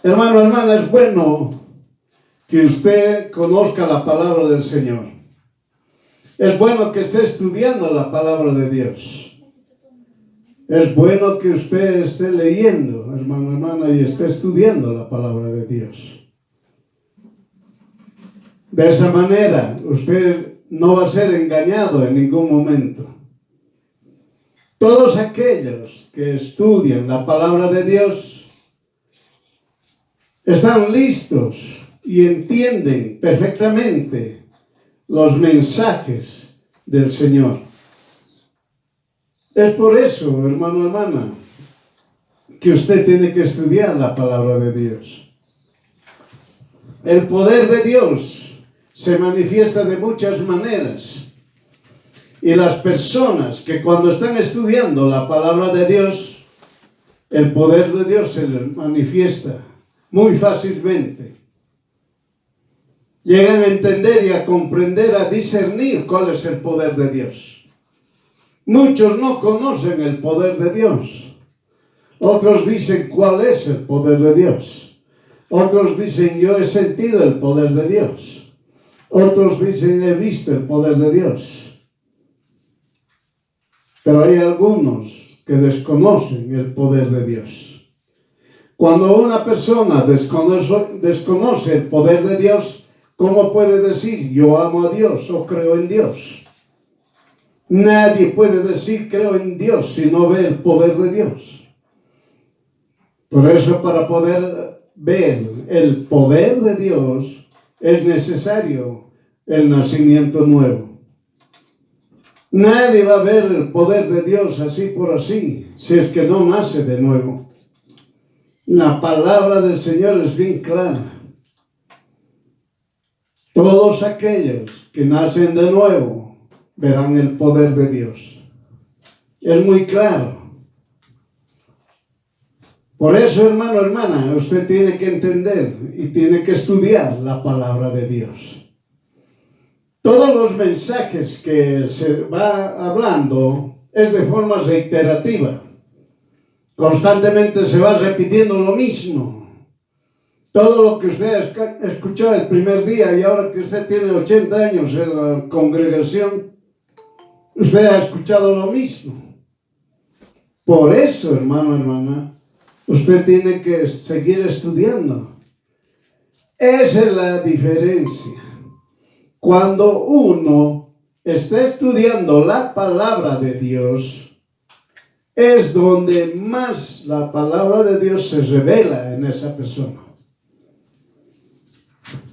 Hermano, hermana, es bueno que usted conozca la palabra del Señor. Es bueno que esté estudiando la palabra de Dios. Es bueno que usted esté leyendo, hermano, hermana, y esté estudiando la palabra de Dios. De esa manera, usted no va a ser engañado en ningún momento. Todos aquellos que estudian la palabra de Dios están listos y entienden perfectamente los mensajes del Señor. Es por eso, hermano, hermana, que usted tiene que estudiar la palabra de Dios. El poder de Dios se manifiesta de muchas maneras. Y las personas que cuando están estudiando la palabra de Dios, el poder de Dios se les manifiesta muy fácilmente. Llegan a entender y a comprender, a discernir cuál es el poder de Dios. Muchos no conocen el poder de Dios. Otros dicen cuál es el poder de Dios. Otros dicen yo he sentido el poder de Dios. Otros dicen he visto el poder de Dios. Pero hay algunos que desconocen el poder de Dios. Cuando una persona desconoce el poder de Dios, ¿cómo puede decir yo amo a Dios o creo en Dios? Nadie puede decir creo en Dios si no ve el poder de Dios. Por eso, para poder ver el poder de Dios, es necesario el nacimiento nuevo. Nadie va a ver el poder de Dios así por así, si es que no nace de nuevo. La palabra del Señor es bien clara. Todos aquellos que nacen de nuevo verán el poder de Dios. Es muy claro. Por eso, hermano, hermana, usted tiene que entender y tiene que estudiar la palabra de Dios. Todos los mensajes que se va hablando es de forma reiterativa. Constantemente se va repitiendo lo mismo. Todo lo que usted escuchó el primer día y ahora que usted tiene 80 años en la congregación, usted ha escuchado lo mismo. Por eso, hermano, hermana, usted tiene que seguir estudiando. Esa es la diferencia. Cuando uno está estudiando la palabra de Dios, es donde más la palabra de Dios se revela en esa persona.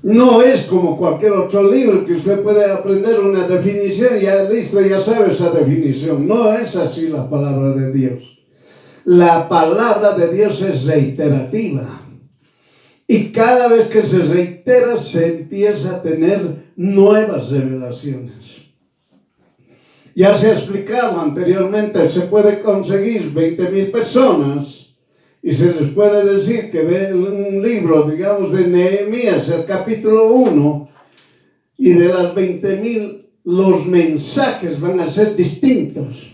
No es como cualquier otro libro que usted puede aprender una definición y ya listo, ya sabe esa definición. No es así la palabra de Dios. La palabra de Dios es reiterativa. Y cada vez que se reitera, se empieza a tener nuevas revelaciones. Ya se ha explicado anteriormente, se puede conseguir 20,000 personas y se les puede decir que de un libro, digamos, de Nehemías, el capítulo 1, y de las 20,000, los mensajes van a ser distintos.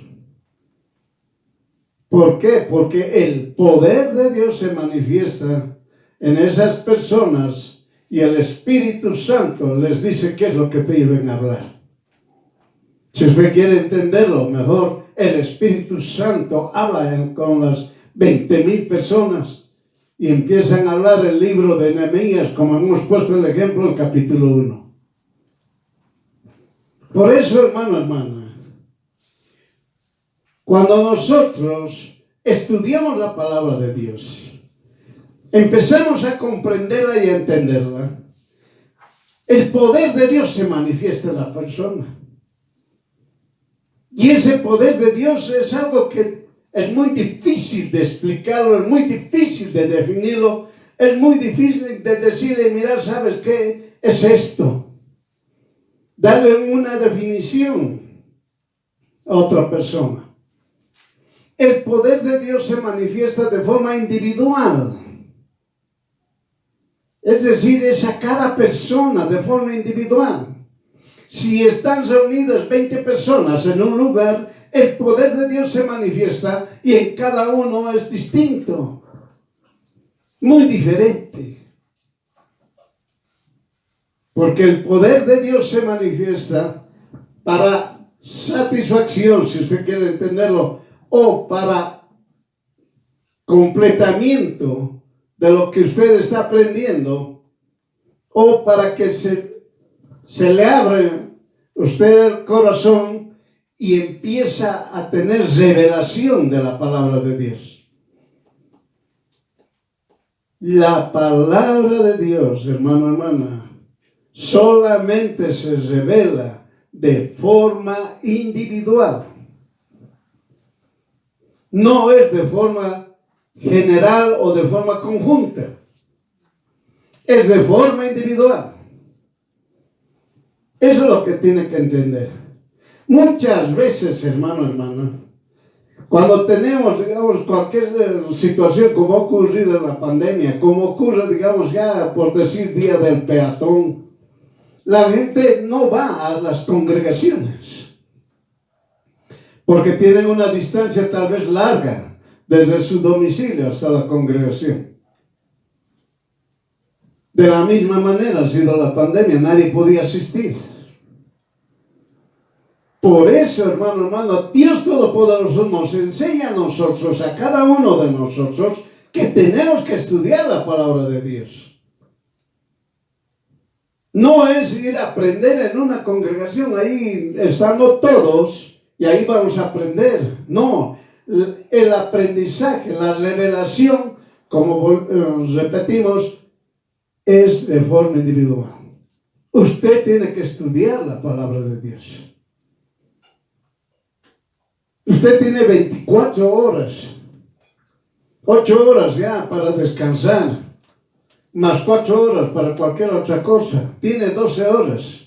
¿Por qué? Porque el poder de Dios se manifiesta en esas personas y el Espíritu Santo les dice qué es lo que deben hablar. Si usted quiere entenderlo mejor, el Espíritu Santo habla con las 20,000 personas y empiezan a hablar el libro de Nehemías, como hemos puesto el ejemplo del capítulo 1. Por eso, hermano, hermana, cuando nosotros estudiamos la palabra de Dios, empezamos a comprenderla y a entenderla, el poder de Dios se manifiesta en la persona. Y ese poder de Dios es algo que es muy difícil de explicarlo, es muy difícil de definirlo, es muy difícil de decirle, mira, ¿sabes qué es esto? Darle una definición a otra persona. El poder de Dios se manifiesta de forma individual. Es decir, es a cada persona de forma individual. Si están reunidas 20 personas en un lugar, el poder de Dios se manifiesta y en cada uno es distinto. muy diferente. Porque el poder de Dios se manifiesta para satisfacción, si usted quiere entenderlo, o para completamiento de lo que usted está aprendiendo, o para que se le abre usted el corazón y empieza a tener revelación de la palabra de Dios. La palabra de Dios, hermano, hermana, solamente se revela de forma individual. No es de forma general o de forma conjunta. Es de forma individual. Eso es lo que tiene que entender. Muchas veces, hermano, hermana, cuando tenemos, digamos, cualquier situación como ha ocurrido en la pandemia, como ocurre, digamos, ya por decir Día del Peatón, la gente no va a las congregaciones porque tienen una distancia tal vez larga desde su domicilio hasta la congregación. De la misma manera ha sido la pandemia, nadie podía asistir. Por eso, hermano, Dios Todopoderoso nos enseña a nosotros, a cada uno de nosotros, que tenemos que estudiar la palabra de Dios. No es ir a aprender en una congregación, ahí estando todos, y ahí vamos a aprender. No, el aprendizaje, la revelación, como repetimos, es de forma individual. Usted tiene que estudiar la palabra de Dios. Usted tiene 24 horas, 8 horas ya para descansar, más 4 horas para cualquier otra cosa. Tiene 12 horas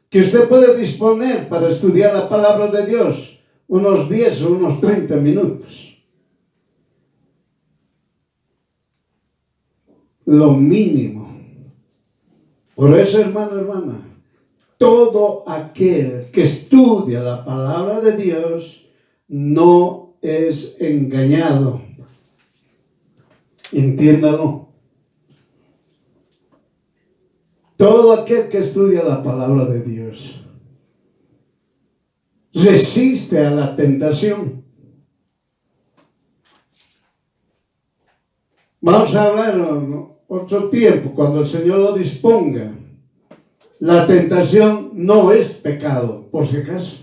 que usted puede disponer para estudiar la palabra de Dios, unos 10 o unos 30 minutos. Lo mínimo. Por eso, hermano, hermana, todo aquel que estudia la palabra de Dios no es engañado. Entiéndalo. Todo aquel que estudia la palabra de Dios resiste a la tentación. Vamos a hablar otro tiempo, cuando el Señor lo disponga. La tentación no es pecado, por si acaso.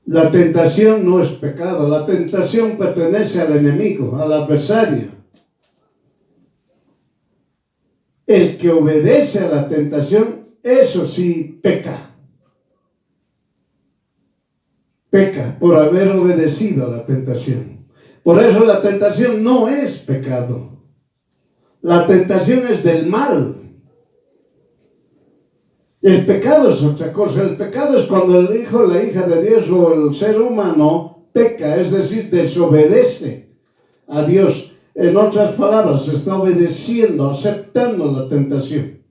La tentación no es pecado. La tentación pertenece al enemigo, al adversario. El que obedece a la tentación, eso sí peca. Peca por haber obedecido a la tentación. Por eso la tentación no es pecado. La tentación es del mal. El pecado es otra cosa. El pecado es cuando el hijo o la hija de Dios o el ser humano peca, es decir, desobedece a Dios. En otras palabras, está obedeciendo, aceptando la tentación.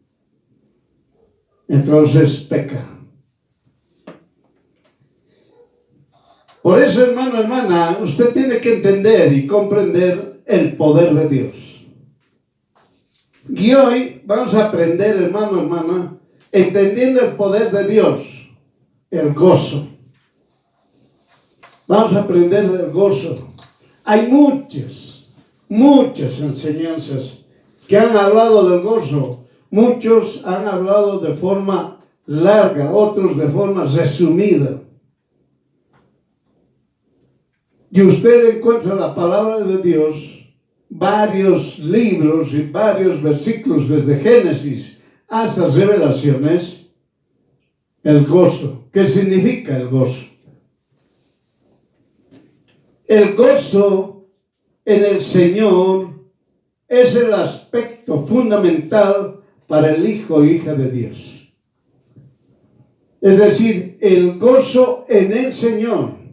Entonces peca. Por eso, hermano, hermana, usted tiene que entender y comprender el poder de Dios. Y hoy vamos a aprender, hermano, hermana, entendiendo el poder de Dios, el gozo. Vamos a aprender del gozo. Hay muchas enseñanzas que han hablado del gozo. Muchos han hablado de forma larga, otros de forma resumida. Y usted encuentra la palabra de Dios, varios libros y varios versículos desde Génesis hasta Revelaciones, el gozo. ¿Qué significa el gozo? El gozo en el Señor es el aspecto fundamental para el hijo o hija de Dios. Es decir, el gozo en el Señor.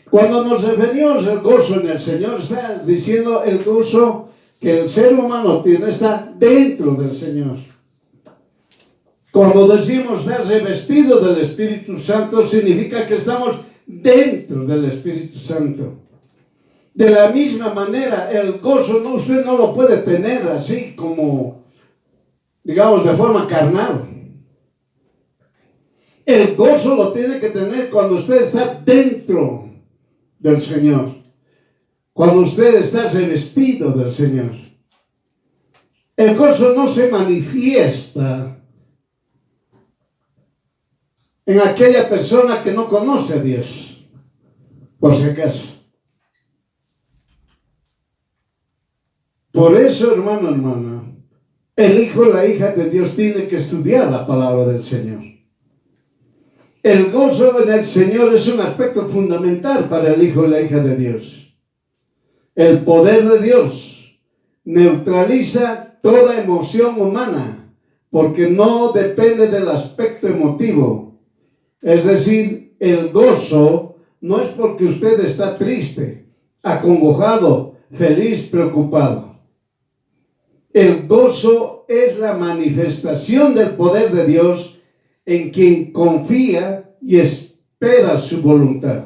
Cuando nos referimos al gozo en el Señor, está diciendo el gozo que el ser humano tiene, está dentro del Señor. Cuando decimos estar revestido del Espíritu Santo, significa que estamos dentro del Espíritu Santo. De la misma manera, el gozo usted no lo puede tener así como, digamos, de forma carnal. El gozo lo tiene que tener cuando usted está dentro del Señor, cuando usted está revestido del Señor. El gozo no se manifiesta en aquella persona que no conoce a Dios, por si acaso. Por eso, hermano, hermana, el hijo o la hija de Dios tiene que estudiar la palabra del Señor. El gozo en el Señor es un aspecto fundamental para el hijo o la hija de Dios. El poder de Dios neutraliza toda emoción humana, porque no depende del aspecto emotivo. Es decir, el gozo no es porque usted está triste, acongojado, feliz, preocupado. El gozo es la manifestación del poder de Dios en quien confía y espera su voluntad.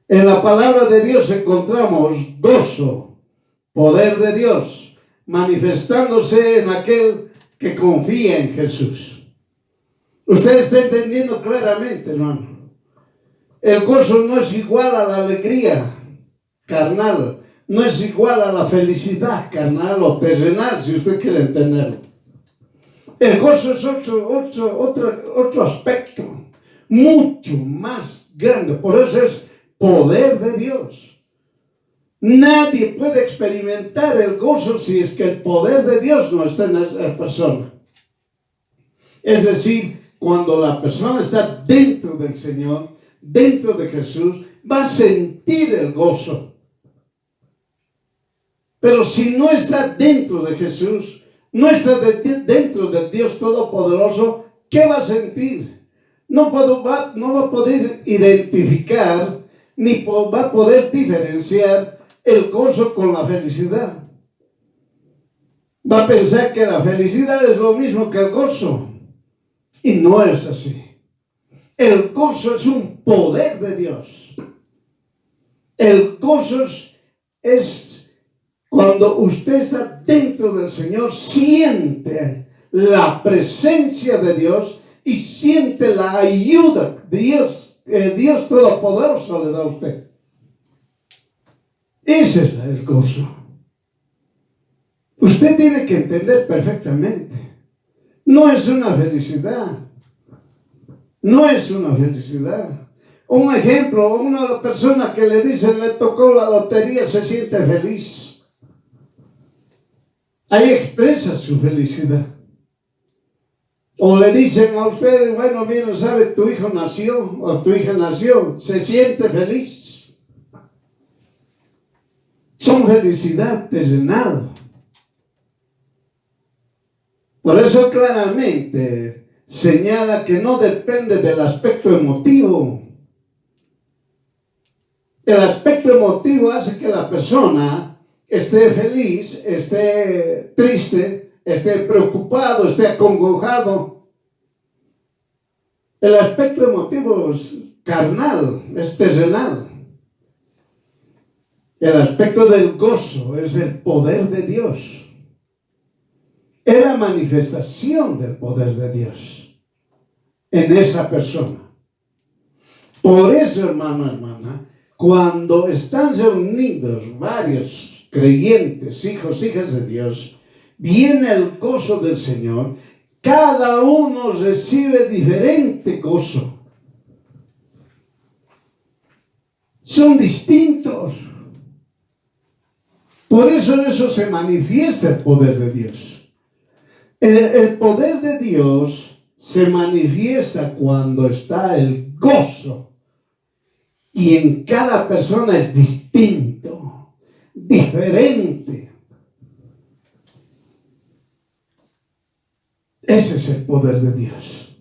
En la palabra de Dios encontramos gozo, poder de Dios, manifestándose en aquel que confía en Jesús. Usted está entendiendo claramente, hermano. El gozo no es igual a la alegría carnal, no es igual a la felicidad carnal o terrenal, si usted quiere entenderlo. El gozo es otro aspecto, mucho más grande. Por eso es poder de Dios. Nadie puede experimentar el gozo si es que el poder de Dios no está en esa persona. Es decir, cuando la persona está dentro del Señor, dentro de Jesús, va a sentir el gozo. Pero si no está dentro de Jesús, no está dentro del Dios Todopoderoso, ¿qué va a sentir? No va a poder identificar, ni va a poder diferenciar el gozo con la felicidad. Va a pensar que la felicidad es lo mismo que el gozo. Y no es así. El gozo es un poder de Dios. El gozo es cuando usted está dentro del Señor, siente la presencia de Dios y siente la ayuda de Dios. Dios Todopoderoso le da a usted. Ese es el gozo. Usted tiene que entender perfectamente. No es una felicidad. No es una felicidad. Un ejemplo, una persona que le dice le tocó la lotería se siente feliz. Ahí expresa su felicidad. O le dicen a usted, bueno, mira, sabe, tu hijo nació o tu hija nació, se siente feliz. Son felicidad terrenal. Por eso claramente señala que no depende del aspecto emotivo. El aspecto emotivo hace que la persona esté feliz, esté triste, esté preocupado, esté acongojado. El aspecto emotivo es carnal, es terrenal. El aspecto del gozo es el poder de Dios. Es la manifestación del poder de Dios en esa persona. Por eso, hermano, hermana, cuando están reunidos varios creyentes, hijos, hijas de Dios, viene el gozo del Señor, cada uno recibe diferente gozo. Son distintos. Por eso en eso se manifiesta el poder de Dios. El poder de Dios se manifiesta cuando está el gozo. Y en cada persona es distinto, diferente. Ese es el poder de Dios.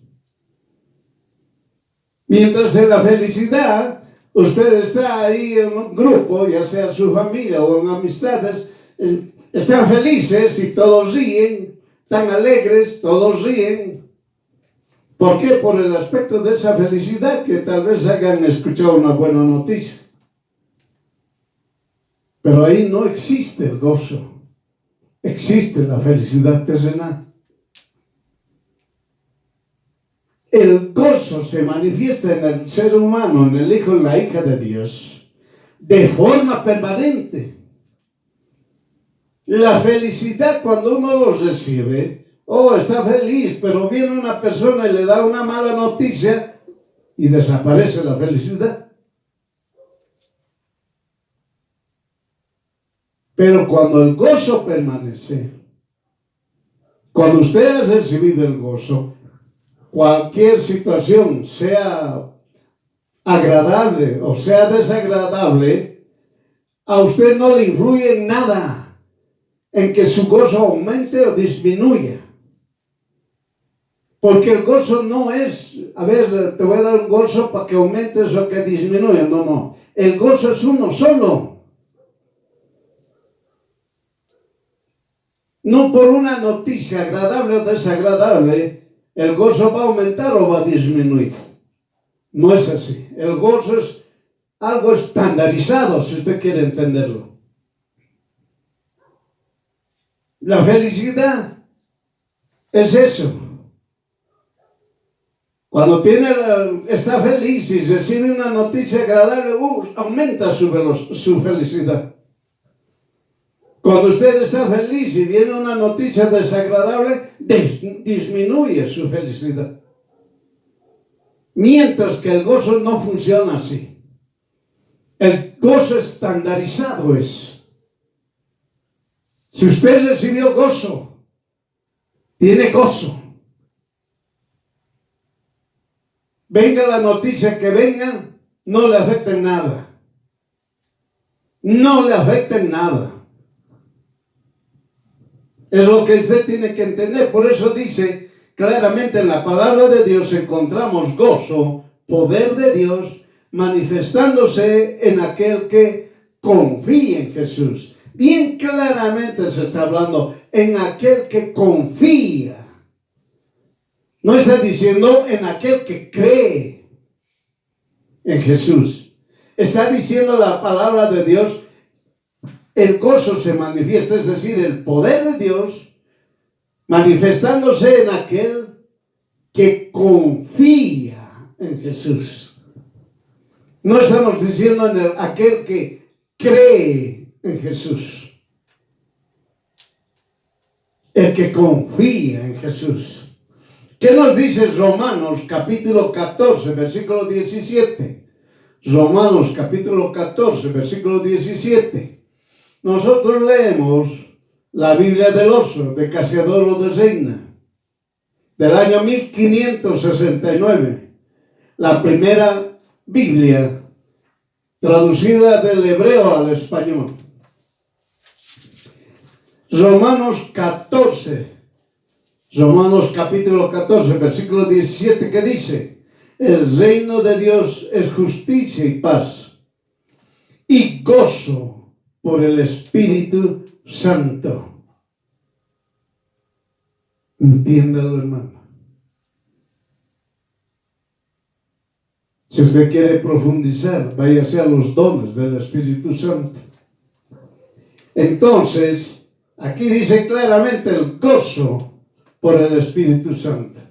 Mientras en la felicidad, usted está ahí en un grupo, ya sea su familia o en amistades, están felices y todos ríen, están alegres, todos ríen. ¿Por qué? Por el aspecto de esa felicidad que tal vez hayan escuchado una buena noticia. Pero ahí no existe el gozo, existe la felicidad terrenal. El gozo se manifiesta en el ser humano, en el hijo y la hija de Dios, de forma permanente. La felicidad, cuando uno lo recibe, está feliz, pero viene una persona y le da una mala noticia y desaparece la felicidad. Pero cuando el gozo permanece, cuando usted ha recibido el gozo, cualquier situación, sea agradable o sea desagradable, a usted no le influye en nada en que su gozo aumente o disminuya. Porque el gozo no es, te voy a dar un gozo para que aumentes o que disminuya. No. El gozo es uno solo. No por una noticia agradable o desagradable, el gozo va a aumentar o va a disminuir. No es así. El gozo es algo estandarizado, si usted quiere entenderlo. La felicidad es eso. Cuando está feliz y recibe una noticia agradable, aumenta su felicidad. Cuando usted está feliz y viene una noticia desagradable, disminuye su felicidad. Mientras que el gozo no funciona así. El gozo estandarizado es. Si usted recibió gozo, tiene gozo. Venga la noticia que venga, no le afecta en nada. No le afecta en nada. Es lo que usted tiene que entender. Por eso dice claramente en la palabra de Dios encontramos gozo, poder de Dios, manifestándose en aquel que confía en Jesús. Bien claramente se está hablando en aquel que confía. No está diciendo en aquel que cree en Jesús. Está diciendo la palabra de Dios, el gozo se manifiesta, es decir, el poder de Dios manifestándose en aquel que confía en Jesús. No estamos diciendo en aquel que cree en Jesús. El que confía en Jesús. ¿Qué nos dice Romanos capítulo 14, versículo 17? Romanos capítulo 14, versículo 17. Nosotros leemos la Biblia del Oso, de Casiodoro de Reina, del año 1569. La primera Biblia traducida del hebreo al español. Romanos capítulo 14, versículo 17, que dice: el reino de Dios es justicia y paz y gozo por el Espíritu Santo. Entiéndalo, hermano. Si usted quiere profundizar, váyase a los dones del Espíritu Santo. Entonces, aquí dice claramente el gozo por el Espíritu Santo.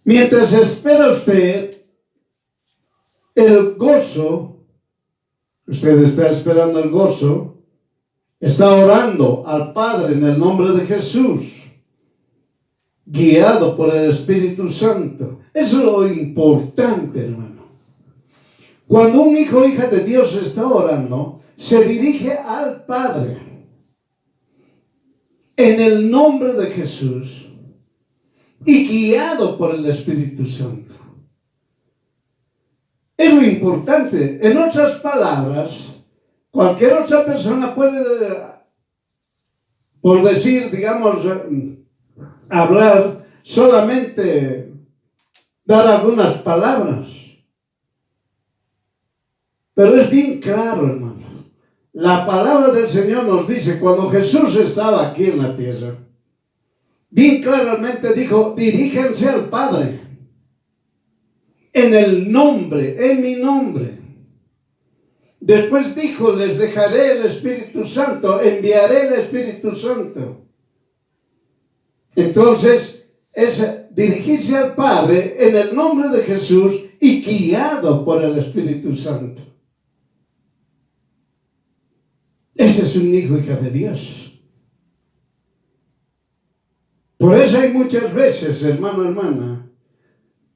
Mientras espera usted el gozo, usted está esperando el gozo, está orando al Padre en el nombre de Jesús, guiado por el Espíritu Santo. Eso es lo importante, hermano. Cuando un hijo o hija de Dios está orando, se dirige al Padre en el nombre de Jesús y guiado por el Espíritu Santo. Es lo importante. En otras palabras, cualquier otra persona puede, por decir, digamos, hablar, solamente dar algunas palabras. Pero es bien claro, hermano. La palabra del Señor nos dice, cuando Jesús estaba aquí en la tierra, bien claramente dijo: diríjanse al Padre en el nombre, en mi nombre. Después dijo, les dejaré el Espíritu Santo, enviaré el Espíritu Santo. Entonces, es dirigirse al Padre en el nombre de Jesús y guiado por el Espíritu Santo. Ese es un hijo, hija de Dios. Por eso hay muchas veces, hermano, hermana,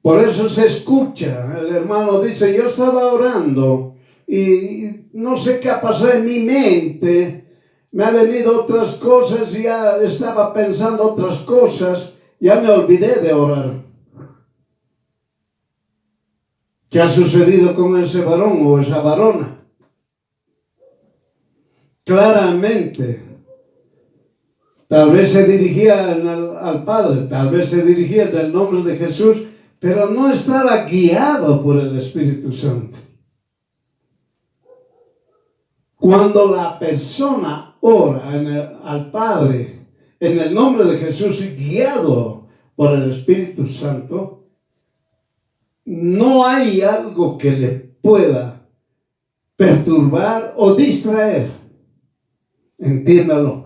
por eso se escucha, el hermano dice, yo estaba orando y no sé qué ha pasado en mi mente, me han venido otras cosas, ya estaba pensando otras cosas, ya me olvidé de orar. ¿Qué ha sucedido con ese varón o esa varona? Claramente, tal vez se dirigía al Padre, tal vez se dirigía en el nombre de Jesús, pero no estaba guiado por el Espíritu Santo. Cuando la persona ora al Padre en el nombre de Jesús y guiado por el Espíritu Santo, no hay algo que le pueda perturbar o distraer. Entiéndalo.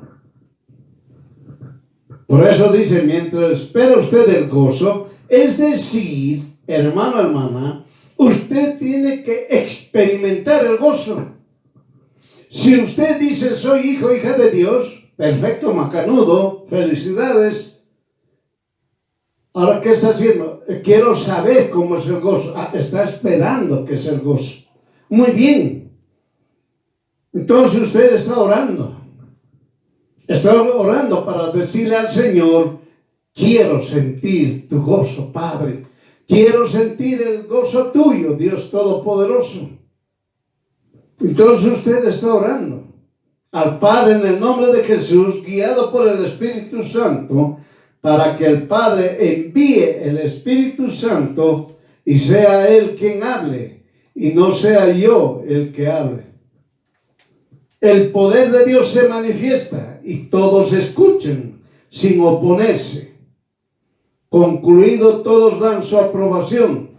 Por eso dice, mientras espera usted el gozo, es decir, hermano, hermana, usted tiene que experimentar el gozo. Si usted dice, soy hijo, hija de Dios, perfecto, macanudo, felicidades. Ahora, ¿qué está haciendo? Quiero saber cómo es el gozo. Está esperando que es el gozo. Muy bien. Entonces usted está orando. Está orando para decirle al Señor, quiero sentir tu gozo, Padre. Quiero sentir el gozo tuyo, Dios Todopoderoso. Entonces usted está orando al Padre en el nombre de Jesús, guiado por el Espíritu Santo, para que el Padre envíe el Espíritu Santo y sea Él quien hable, y no sea yo el que hable. El poder de Dios se manifiesta y todos escuchan sin oponerse. Concluido, todos dan su aprobación.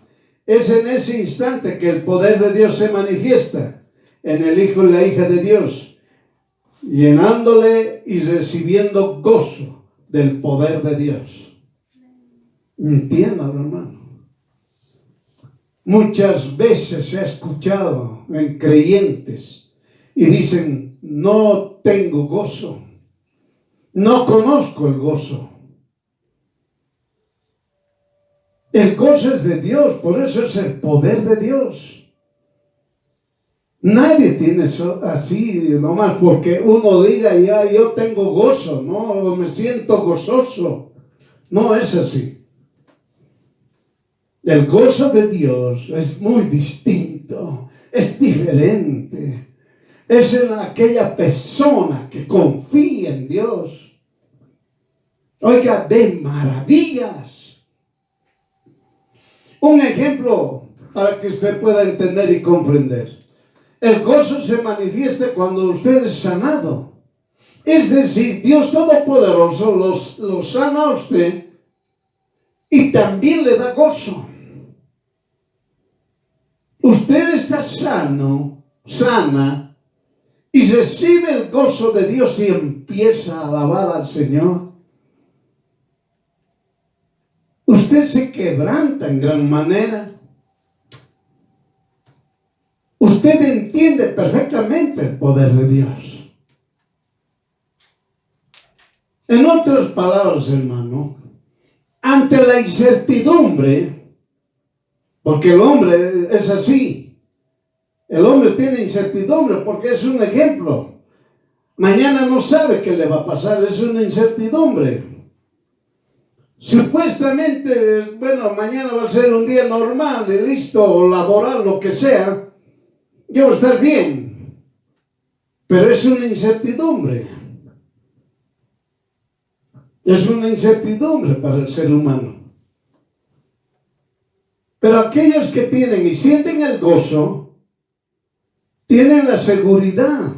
Es en ese instante que el poder de Dios se manifiesta en el Hijo y la hija de Dios, llenándole y recibiendo gozo del poder de Dios. Entiéndalo, hermano. Muchas veces se ha escuchado en creyentes y dicen, no tengo gozo, no conozco el gozo. El gozo es de Dios, por eso es el poder de Dios. Nadie tiene eso así, nomás porque uno diga, ya yo tengo gozo, no, me siento gozoso. No es así. El gozo de Dios es muy distinto, es diferente. Es en aquella persona que confía en Dios. Oiga, ve maravillas. Un ejemplo para que usted pueda entender y comprender. El gozo se manifiesta cuando usted es sanado. Es decir, Dios Todopoderoso lo sana a usted y también le da gozo. Usted está sano, sana, y recibe el gozo de Dios y empieza a alabar al Señor. Usted se quebranta en gran manera. Usted entiende perfectamente el poder de Dios. En otras palabras, hermano, ante la incertidumbre, porque el hombre es así, el hombre tiene incertidumbre porque es un ejemplo. Mañana no sabe qué le va a pasar, es una incertidumbre. Supuestamente, bueno, mañana va a ser un día normal, y listo, o laboral, lo que sea. Yo voy a estar bien, pero es una incertidumbre. Es una incertidumbre para el ser humano. Pero aquellos que tienen y sienten el gozo, tienen la seguridad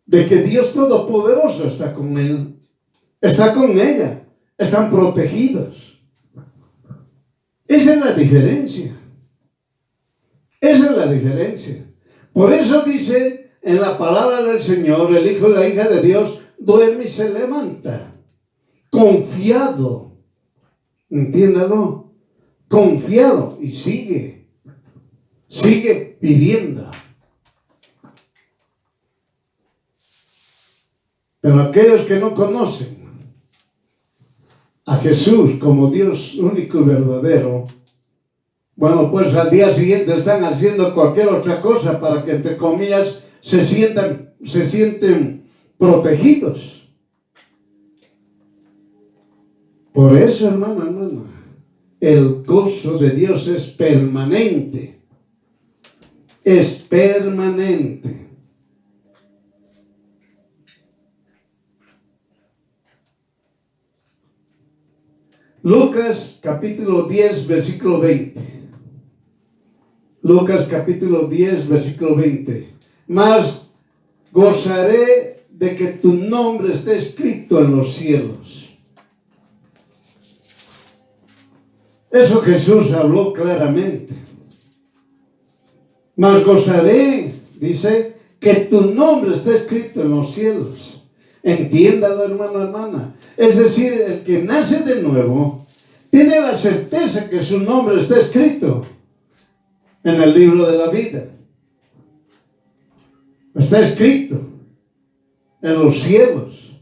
de que Dios Todopoderoso está con él, está con ella, están protegidos. Esa es la diferencia. Esa es la diferencia. Por eso dice en la palabra del Señor, el Hijo y la hija de Dios duerme y se levanta. Confiado. Entiéndalo. Confiado y sigue. Sigue viviendo. Pero aquellos que no conocen a Jesús como Dios único y verdadero, bueno, pues al día siguiente están haciendo cualquier otra cosa para que, entre comillas, se sienten protegidos. Por eso, hermano, el gozo de Dios es permanente. Es permanente. Lucas capítulo 10, versículo 20. Lucas capítulo 10, versículo 20. Mas gozaré de que tu nombre esté escrito en los cielos. Eso Jesús habló claramente. Mas gozaré, dice, que tu nombre esté escrito en los cielos. Entiéndalo, hermano, hermana. Es decir, el que nace de nuevo tiene la certeza que su nombre está escrito en el libro de la vida. Está escrito en los cielos.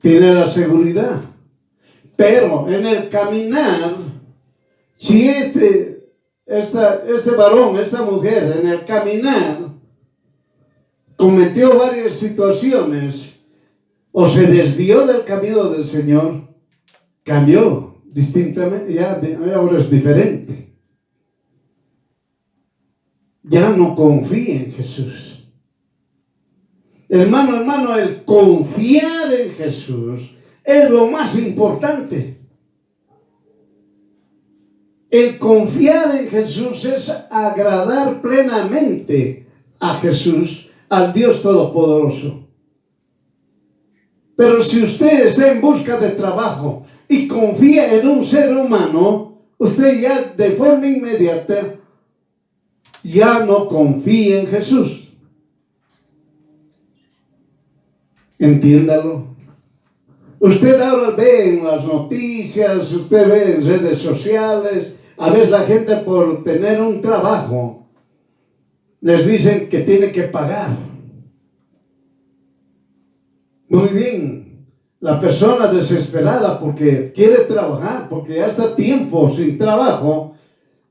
Tiene la seguridad. Pero en el caminar, si este varón, esta mujer, en el caminar cometió varias situaciones o se desvió del camino del Señor, cambió distintamente, ya ahora es diferente. Ya no confía en Jesús. Hermano, el confiar en Jesús es lo más importante. El confiar en Jesús es agradar plenamente a Jesús, al Dios Todopoderoso. Pero si usted está en busca de trabajo y confía en un ser humano, usted ya de forma inmediata ya no confía en Jesús. Entiéndalo. Usted ahora ve en las noticias, usted ve en redes sociales, a veces la gente por tener un trabajo les dicen que tiene que pagar. Muy bien, la persona desesperada porque quiere trabajar, porque ya está tiempo sin trabajo,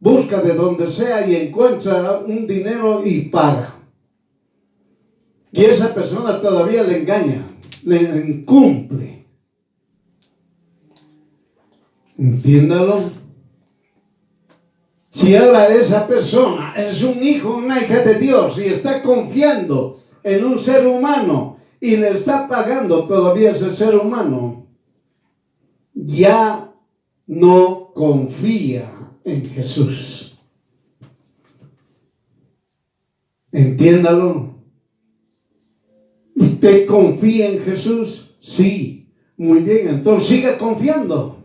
busca de donde sea y encuentra un dinero y paga. Y esa persona todavía le engaña, le incumple. Entiéndalo. Si ahora esa persona es un hijo, una hija de Dios y está confiando en un ser humano y le está pagando todavía ese ser humano, ya no confía en Jesús. Entiéndalo. ¿Usted confía en Jesús? Sí. Muy bien, entonces siga confiando.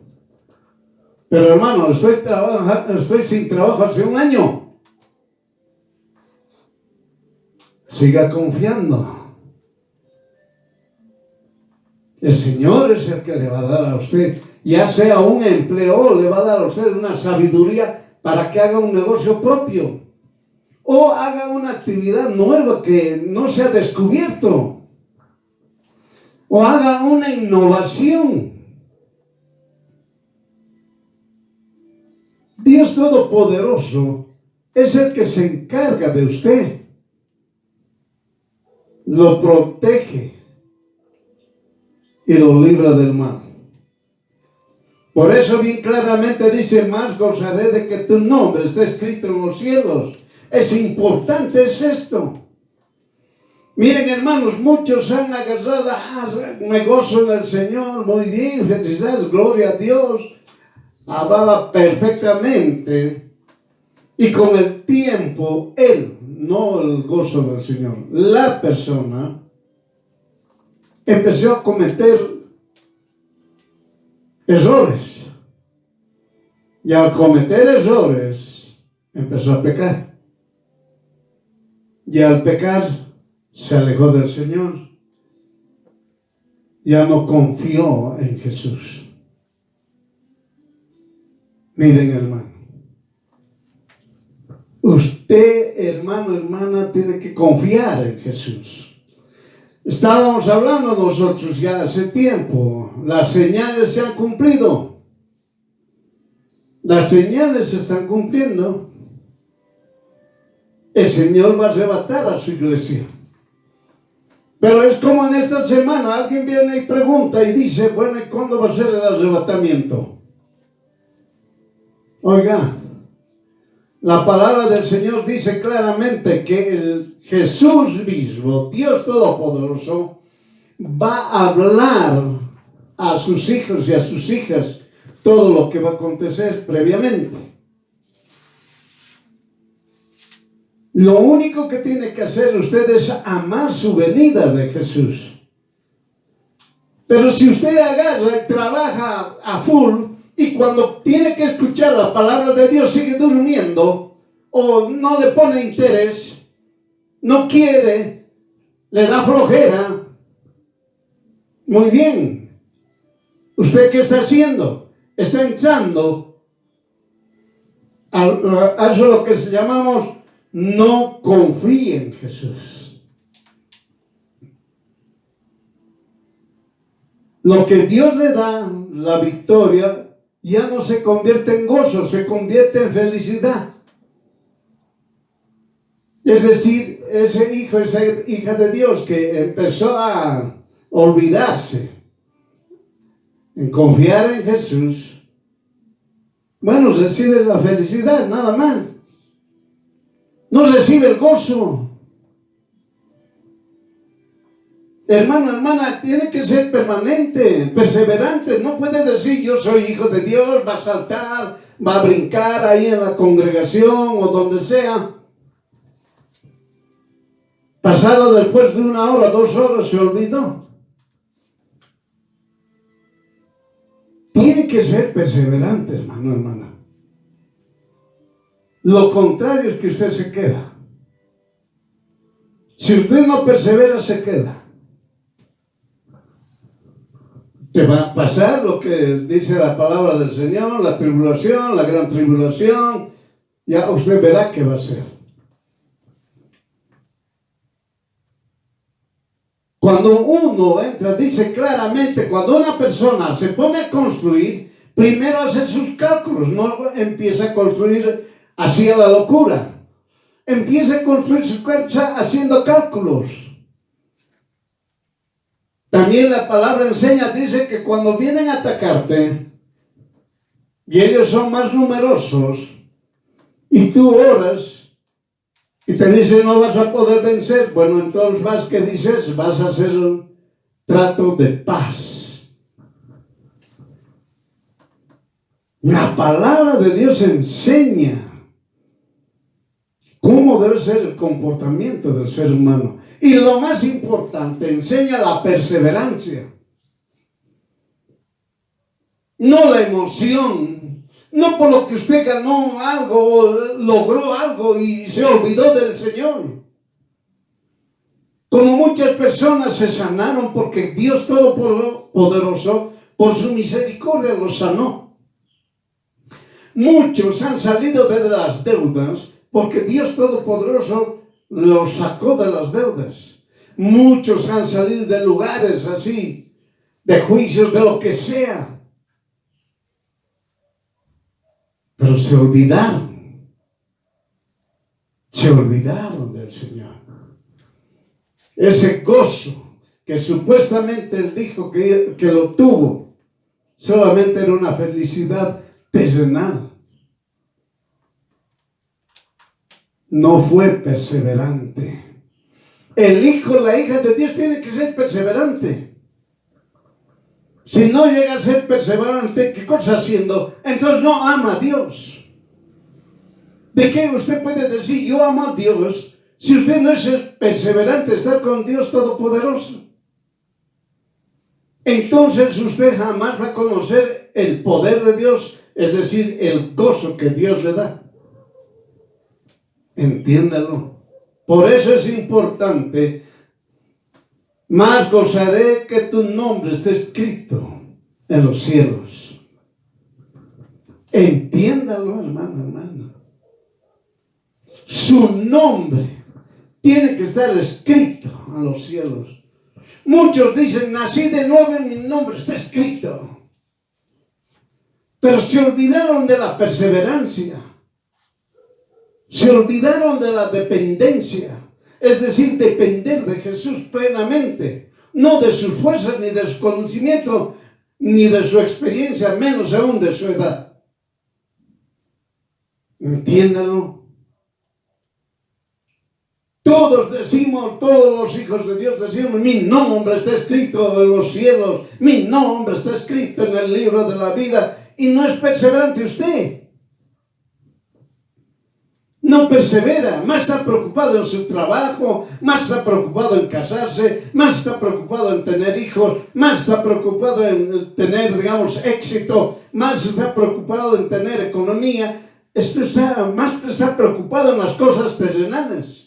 Pero hermano, estoy sin trabajo hace un año. Siga confiando. El Señor es el que le va a dar a usted, ya sea un empleo, le va a dar a usted una sabiduría para que haga un negocio propio o haga una actividad nueva que no se ha descubierto o haga una innovación. Dios Todopoderoso es el que se encarga de usted, lo protege y lo libra del mal. Por eso bien claramente dice, más gozaré de que tu nombre esté escrito en los cielos. Es importante es esto. Miren, hermanos, muchos han agarrado, me gozo en el Señor, muy bien, felicidades, gloria a Dios. Hablaba perfectamente y con el tiempo él, no el gozo del Señor, la persona empezó a cometer errores y al cometer errores empezó a pecar. y al pecar se alejó del Señor. Ya no confió en Jesús. Miren, hermano. Usted, hermano, hermana, tiene que confiar en Jesús. Estábamos hablando nosotros ya hace tiempo. Las señales se han cumplido. Las señales se están cumpliendo. El Señor va a arrebatar a su iglesia. Pero es como en esta semana alguien viene y pregunta y dice, bueno, ¿y cuándo va a ser el arrebatamiento? Oiga, la palabra del Señor dice claramente que el Jesús mismo, Dios Todopoderoso, va a hablar a sus hijos y a sus hijas todo lo que va a acontecer previamente. Lo único que tiene que hacer usted es amar su venida de Jesús. Pero si usted agarra y trabaja a full y cuando tiene que escuchar la palabra de Dios sigue durmiendo o no le pone interés, no quiere, le da flojera, muy bien. ¿Usted qué está haciendo? Está entrando a eso lo que llamamos no confíe en Jesús. Lo que Dios le da, la victoria, ya no se convierte en gozo, se convierte en felicidad. Es decir, ese hijo, esa hija de Dios que empezó a olvidarse, en confiar en Jesús, bueno, recibe la felicidad, nada más. No recibe el gozo. Hermano, hermana, tiene que ser permanente, perseverante. No puede decir yo soy hijo de Dios, va a saltar, va a brincar ahí en la congregación o donde sea. Pasado después de 1 hora, 2 horas, se olvidó. Tiene que ser perseverante, hermano, hermana. Lo contrario es que usted se queda. Si usted no persevera, se queda. Te va a pasar lo que dice la palabra del Señor, la tribulación, la gran tribulación. Ya usted verá qué va a ser. Cuando uno entra, dice claramente, cuando una persona se pone a construir, primero hace sus cálculos, no empieza a construir así a la locura. Empieza a construir su casa haciendo cálculos. También la palabra enseña, dice que cuando vienen a atacarte, y ellos son más numerosos, y tú oras, y te dicen no vas a poder vencer, bueno, entonces ¿qué dices? Vas a hacer un trato de paz. La palabra de Dios enseña cómo debe ser el comportamiento del ser humano. Y lo más importante, enseña la perseverancia. No la emoción. No por lo que usted ganó algo o logró algo y se olvidó del Señor. Como muchas personas se sanaron porque Dios Todopoderoso, por su misericordia, los sanó. Muchos han salido de las deudas porque Dios Todopoderoso los sacó de las deudas. Muchos han salido de lugares así, de juicios, de lo que sea. Pero se olvidaron del Señor. Ese gozo que supuestamente Él dijo que lo tuvo, solamente era una felicidad terrenal. No fue perseverante. El hijo, la hija de Dios tiene que ser perseverante. Si no llega a ser perseverante, ¿qué cosa haciendo? Entonces no ama a Dios. ¿De qué usted puede decir yo amo a Dios si usted no es perseverante, estar con Dios Todopoderoso? Entonces usted jamás va a conocer el poder de Dios, es decir, el gozo que Dios le da. Entiéndalo. Por eso es importante, más gozaré que tu nombre esté escrito en los cielos. Entiéndalo, hermano. Su nombre tiene que estar escrito en los cielos. Muchos dicen, nací de nuevo, mi nombre está escrito. Pero se olvidaron de la perseverancia. Se olvidaron de la dependencia. Es decir, depender de Jesús plenamente. No de sus fuerzas, ni de su conocimiento, ni de su experiencia, menos aún de su edad. Entiéndalo. Todos decimos, todos los hijos de Dios decimos, mi nombre está escrito en los cielos, mi nombre está escrito en el libro de la vida, y no es perseverante usted. No persevera, más está preocupado en su trabajo, más está preocupado en casarse, más está preocupado en tener hijos, más está preocupado en tener, digamos, éxito, más está preocupado en tener economía, más está preocupado en las cosas terrenales.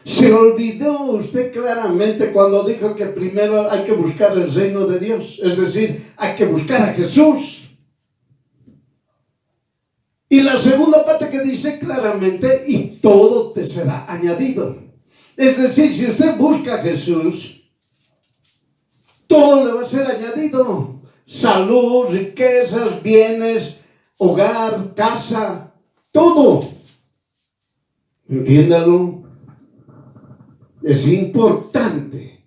Se olvidó usted claramente cuando dijo que primero hay que buscar el reino de Dios, es decir, hay que buscar a Jesús. Y la segunda parte que dice claramente, y todo te será añadido. Es decir, si usted busca a Jesús, todo le va a ser añadido. Salud, riquezas, bienes, hogar, casa, todo. Entiéndalo. Es importante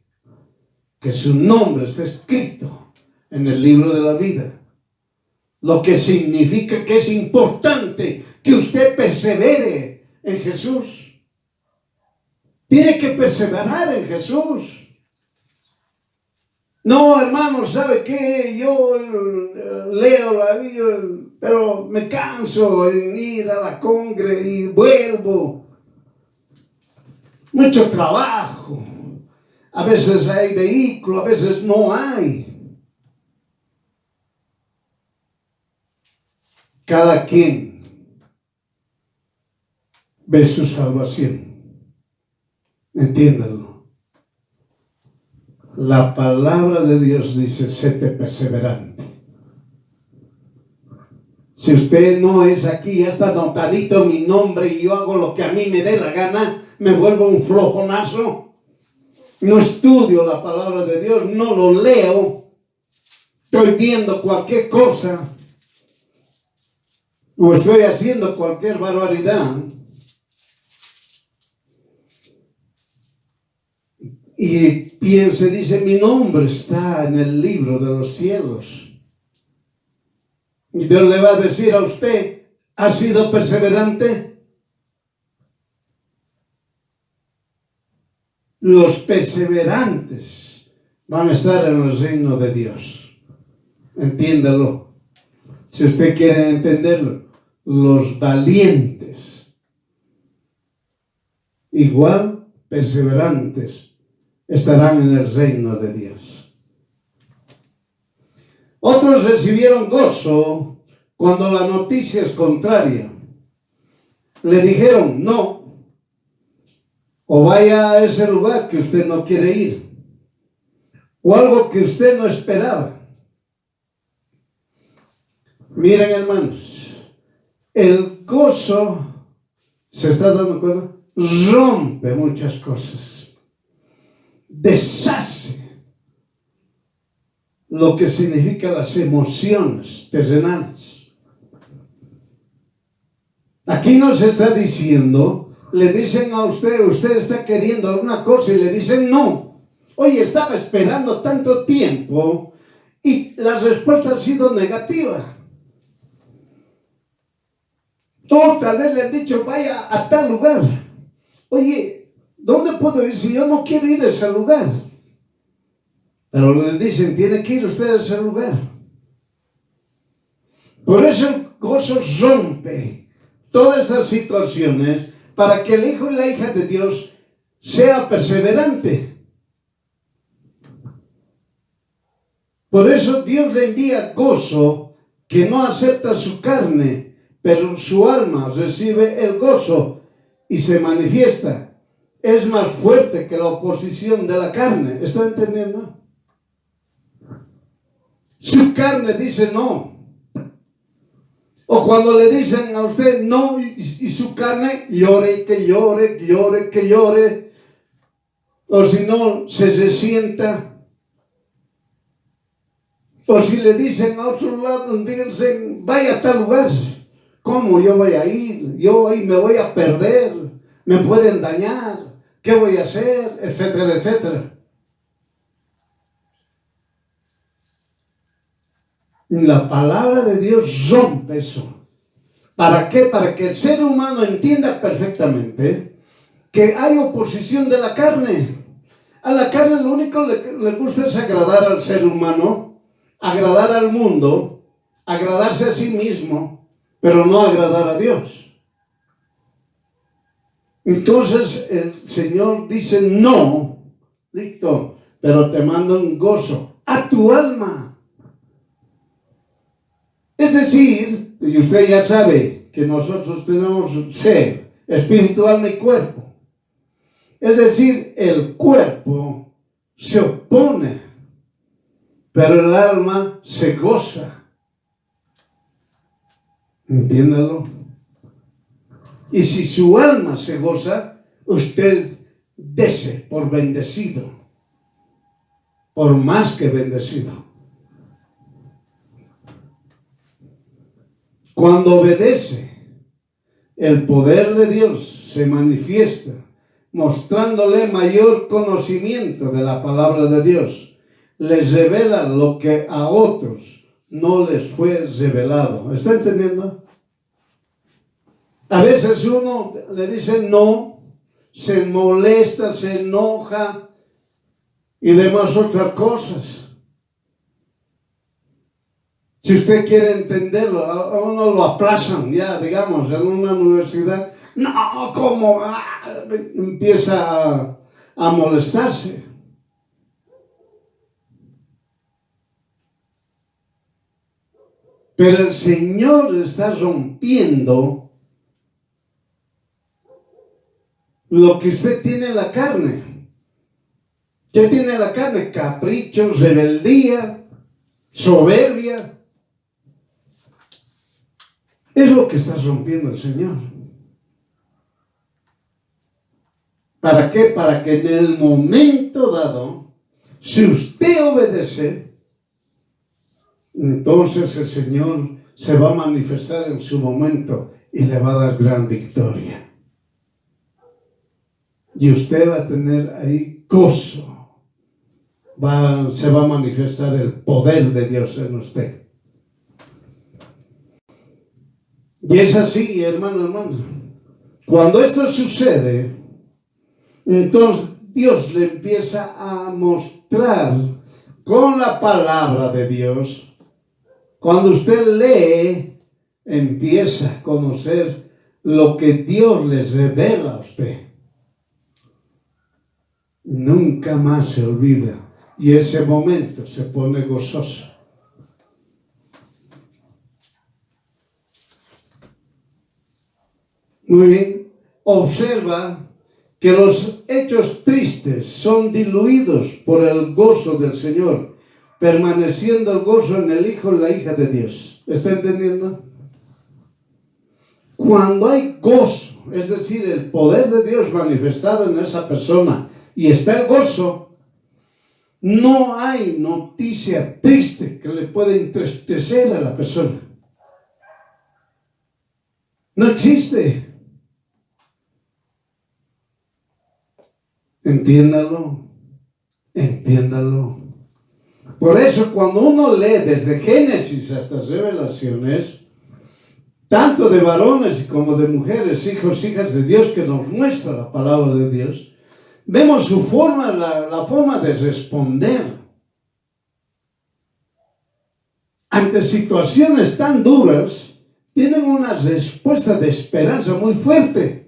que su nombre esté escrito en el libro de la vida. Lo que significa que es importante que usted persevere en Jesús. Tiene que perseverar en Jesús. No, hermano, ¿sabe qué? Yo leo la Biblia, pero me canso en ir a la congre y vuelvo. Mucho trabajo. A veces hay vehículo, a veces no hay. Cada quien ve su salvación. Entiéndalo. La palabra de Dios dice, séte perseverante. Si usted no es aquí, ya está anotadito mi nombre y yo hago lo que a mí me dé la gana, me vuelvo un flojonazo. No estudio la palabra de Dios, no lo leo. Estoy viendo cualquier cosa. O estoy haciendo cualquier barbaridad. Y piense, dice, mi nombre está en el libro de los cielos. Y Dios le va a decir a usted, ¿ha sido perseverante? Los perseverantes van a estar en el reino de Dios. Entiéndalo. Si usted quiere entenderlo. Los valientes, igual perseverantes, estarán en el reino de Dios. Otros recibieron gozo cuando la noticia es contraria. Le dijeron no, o vaya a ese lugar que usted no quiere ir, o algo que usted no esperaba. Miren, hermanos, el gozo, ¿se está dando cuenta? Rompe muchas cosas. Deshace lo que significa las emociones terrenales. Aquí nos está diciendo, le dicen a usted, usted está queriendo alguna cosa y le dicen no. Oye, estaba esperando tanto tiempo y la respuesta ha sido negativa. O tal vez le han dicho, vaya a tal lugar. Oye, ¿dónde puedo ir si yo no quiero ir a ese lugar? Pero les dicen, tiene que ir usted a ese lugar. Por eso el gozo rompe todas estas situaciones para que el hijo y la hija de Dios sea perseverante. Por eso Dios le envía gozo que no acepta su carne, pero su alma recibe el gozo y se manifiesta. es más fuerte que la oposición de la carne. ¿Está entendiendo? Su carne dice no. O cuando le dicen a usted no y su carne llore, que llore, llore, que llore. O si no, se sienta. O si le dicen a otro lado, díganse, vaya a tal lugar. ¿Cómo yo voy a ir? Yo ahí me voy a perder. Me pueden dañar. ¿Qué voy a hacer? Etcétera, etcétera. La palabra de Dios rompe eso. ¿Para qué? Para que el ser humano entienda perfectamente que hay oposición de la carne. A la carne lo único que le gusta es agradar al ser humano, agradar al mundo, agradarse a sí mismo, pero no agradar a Dios. Entonces el Señor dice no, listo, pero te mando un gozo a tu alma. Es decir, y usted ya sabe que nosotros tenemos ser, espíritu, alma y cuerpo. Es decir, el cuerpo se opone, pero el alma se goza. Entiéndalo. Y si su alma se goza, usted dese por bendecido, por más que bendecido. Cuando obedece, el poder de Dios se manifiesta, mostrándole mayor conocimiento de la palabra de Dios. Les revela lo que a otros no les fue revelado. ¿Está entendiendo? A veces uno le dice no, se molesta, se enoja y demás otras cosas. Si usted quiere entenderlo, a uno lo aplazan ya, digamos, en una universidad. No, ¿cómo? Empieza a molestarse. Pero el Señor está rompiendo lo que usted tiene en la carne. ¿Qué tiene en la carne? Caprichos, rebeldía, soberbia. Es lo que está rompiendo el Señor. ¿Para qué? Para que en el momento dado, si usted obedece, entonces el Señor se va a manifestar en su momento y le va a dar gran victoria. Y usted va a tener ahí gozo. Se va a manifestar el poder de Dios en usted. Y es así, hermano. Cuando esto sucede, entonces Dios le empieza a mostrar con la palabra de Dios. Cuando usted lee, empieza a conocer lo que Dios les revela a usted. Nunca más se olvida. Y ese momento se pone gozoso. Muy bien. Observa que los hechos tristes son diluidos por el gozo del Señor, permaneciendo el gozo en el Hijo y la hija de Dios. ¿Está entendiendo? Cuando hay gozo, es decir, el poder de Dios manifestado en esa persona, y está el gozo, no hay noticia triste que le pueda entristecer a la persona. No existe. Entiéndalo. Por eso cuando uno lee desde Génesis hasta Revelaciones, tanto de varones como de mujeres, hijos, hijas de Dios, que nos muestra la palabra de Dios, vemos su forma, la forma de responder ante situaciones tan duras. Tienen una respuesta de esperanza muy fuerte.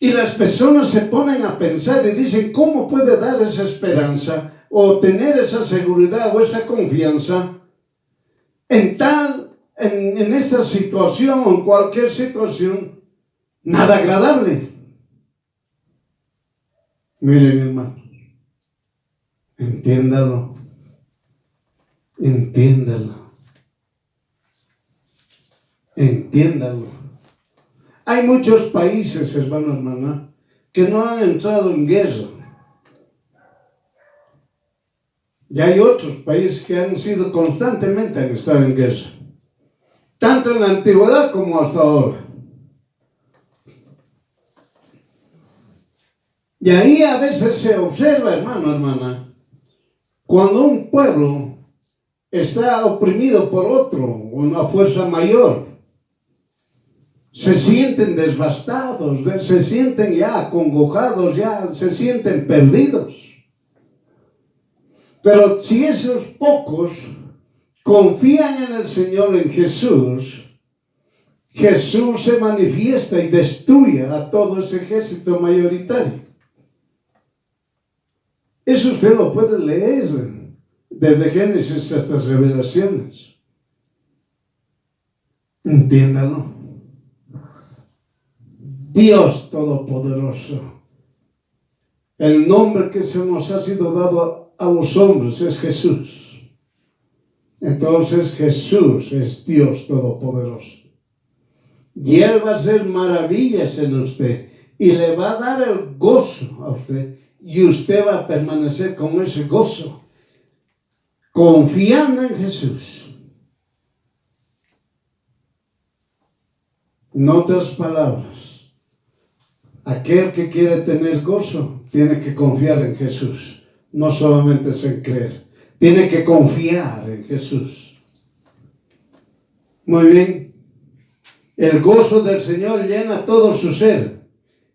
Y las personas se ponen a pensar y dicen, ¿cómo puede dar esa esperanza o tener esa seguridad o esa confianza en esta situación o en cualquier situación? nada agradable. Miren, hermano, entiéndalo, entiéndalo, entiéndalo. Hay muchos países, hermano, hermana, que no han entrado en guerra. Y hay otros países que han sido constantemente, han estado en guerra. Tanto en la antigüedad como hasta ahora. Y ahí a veces se observa, hermano, hermana, cuando un pueblo está oprimido por otro, una fuerza mayor, se sienten devastados, se sienten ya acongojados, ya se sienten perdidos. Pero si esos pocos confían en el Señor, en Jesús, Jesús se manifiesta y destruye a todo ese ejército mayoritario. Eso usted lo puede leer desde Génesis hasta Revelaciones. Entiéndalo. Dios Todopoderoso. El nombre que se nos ha sido dado a los hombres es Jesús. Entonces Jesús es Dios Todopoderoso. Y Él va a hacer maravillas en usted y le va a dar el gozo a usted. Y usted va a permanecer con ese gozo, confiando en Jesús. En otras palabras, aquel que quiere tener gozo tiene que confiar en Jesús. No solamente es en creer, tiene que confiar en Jesús. Muy bien. El gozo del Señor llena todo su ser,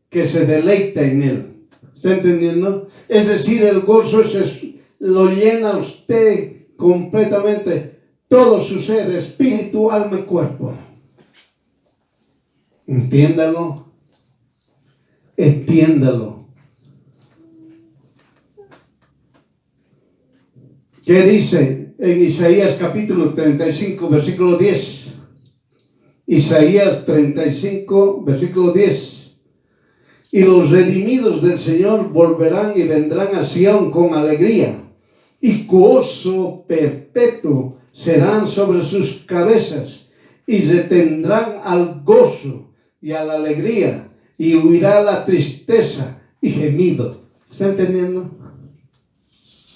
que se deleita en Él. ¿Está entendiendo? Es decir, el gozo lo llena a usted completamente, todo su ser, espíritu, alma y cuerpo. Entiéndalo. Entiéndalo. ¿Qué dice en Isaías capítulo 35, versículo 10? Isaías 35, versículo 10. Y los redimidos del Señor volverán y vendrán a Sión con alegría, y gozo perpetuo serán sobre sus cabezas, y retendrán al gozo y a la alegría, y huirá la tristeza y gemido. ¿Está entendiendo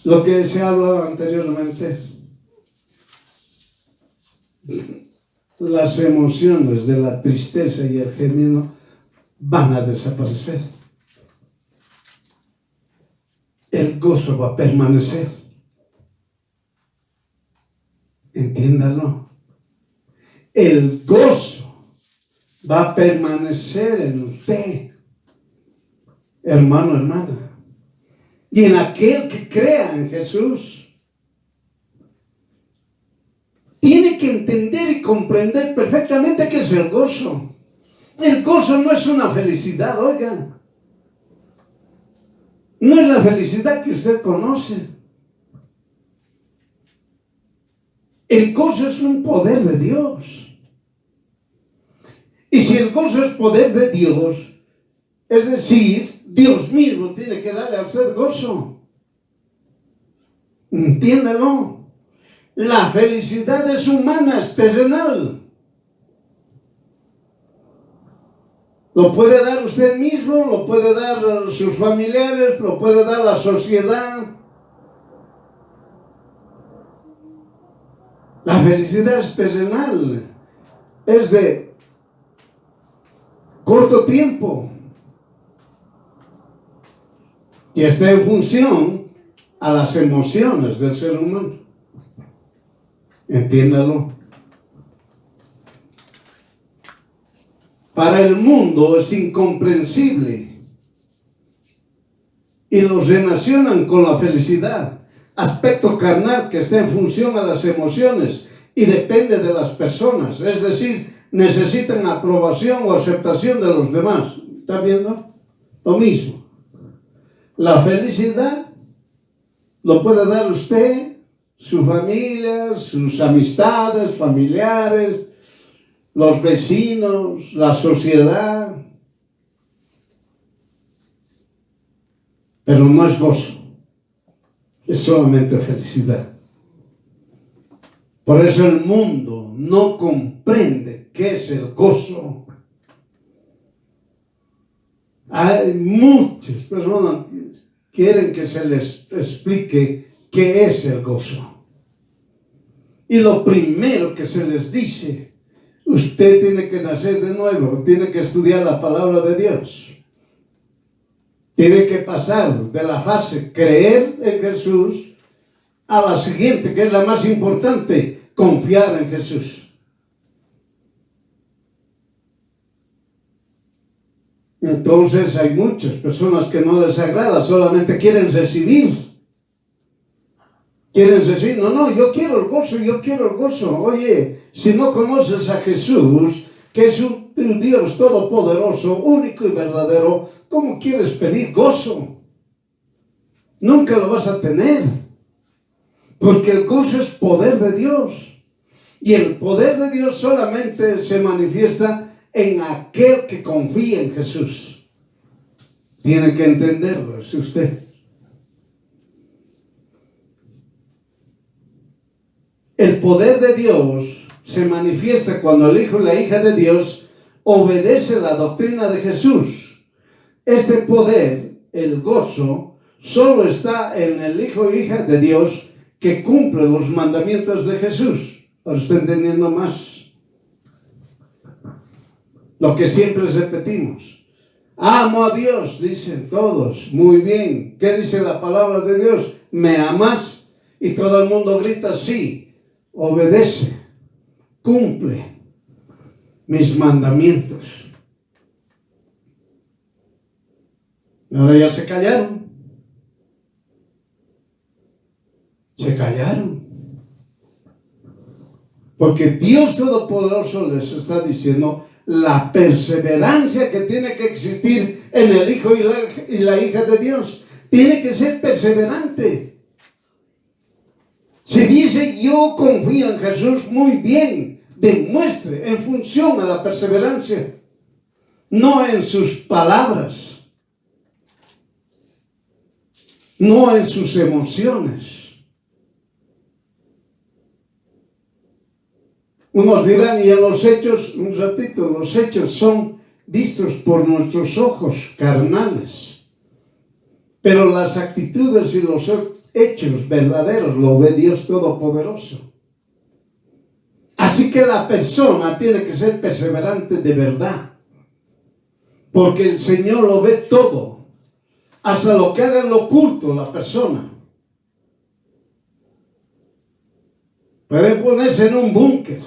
lo que se ha hablado anteriormente? Las emociones de la tristeza y el gemido van a desaparecer. El gozo va a permanecer. Entiéndalo. El gozo va a permanecer en usted, hermano, hermana, y en aquel que crea en Jesús. Tiene que entender y comprender perfectamente qué es el gozo. El gozo no es una felicidad, oiga. No es la felicidad que usted conoce. El gozo es un poder de Dios. Y si el gozo es poder de Dios, es decir, Dios mismo tiene que darle a usted gozo. Entiéndalo. La felicidad es humana, es terrenal. Lo puede dar usted mismo, lo puede dar sus familiares, lo puede dar la sociedad. La felicidad es terrenal, es de corto tiempo y está en función a las emociones del ser humano. Entiéndalo. Para el mundo es incomprensible y los relacionan con la felicidad, aspecto carnal que está en función a las emociones y depende de las personas, es decir, necesitan aprobación o aceptación de los demás. ¿Está viendo? Lo mismo. La felicidad lo puede dar usted, su familia, sus amistades, familiares, los vecinos, la sociedad. pero no es gozo, es solamente felicidad. Por eso el mundo no comprende qué es el gozo. Hay muchas personas que quieren que se les explique qué es el gozo. Y lo primero que se les dice, usted tiene que nacer de nuevo, tiene que estudiar la palabra de Dios. Tiene que pasar de la fase creer en Jesús a la siguiente, que es la más importante, confiar en Jesús. Entonces hay muchas personas que no les agrada, solamente quieren recibir. Quieren decir, no, yo quiero el gozo, yo quiero el gozo. Oye, si no conoces a Jesús, que es un Dios todopoderoso, único y verdadero, ¿cómo quieres pedir gozo? Nunca lo vas a tener. Porque el gozo es poder de Dios. Y el poder de Dios solamente se manifiesta en aquel que confía en Jesús. Tiene que entenderlo, es usted. El poder de Dios se manifiesta cuando el hijo y la hija de Dios obedece la doctrina de Jesús. Este poder, el gozo, solo está en el hijo y hija de Dios que cumple los mandamientos de Jesús. ¿Lo está entendiendo más? Lo que siempre repetimos. Amo a Dios, dicen todos. Muy bien. ¿Qué dice la palabra de Dios? ¿Me amas? Y todo el mundo grita sí. Obedece, cumple mis mandamientos. Ahora ya se callaron. Se callaron. Porque Dios Todopoderoso les está diciendo la perseverancia que tiene que existir en el hijo y la hija de Dios. Tiene que ser perseverante. Si dice yo confío en Jesús, muy bien, demuestre en función a la perseverancia, no en sus palabras, no en sus emociones. Unos dirán, y en los hechos, un ratito, los hechos son vistos por nuestros ojos carnales, pero las actitudes y los hechos verdaderos lo ve Dios Todopoderoso. Así que la persona tiene que ser perseverante de verdad, porque el Señor lo ve todo, hasta lo que haga en lo oculto la persona. Puede ponerse en un búnker,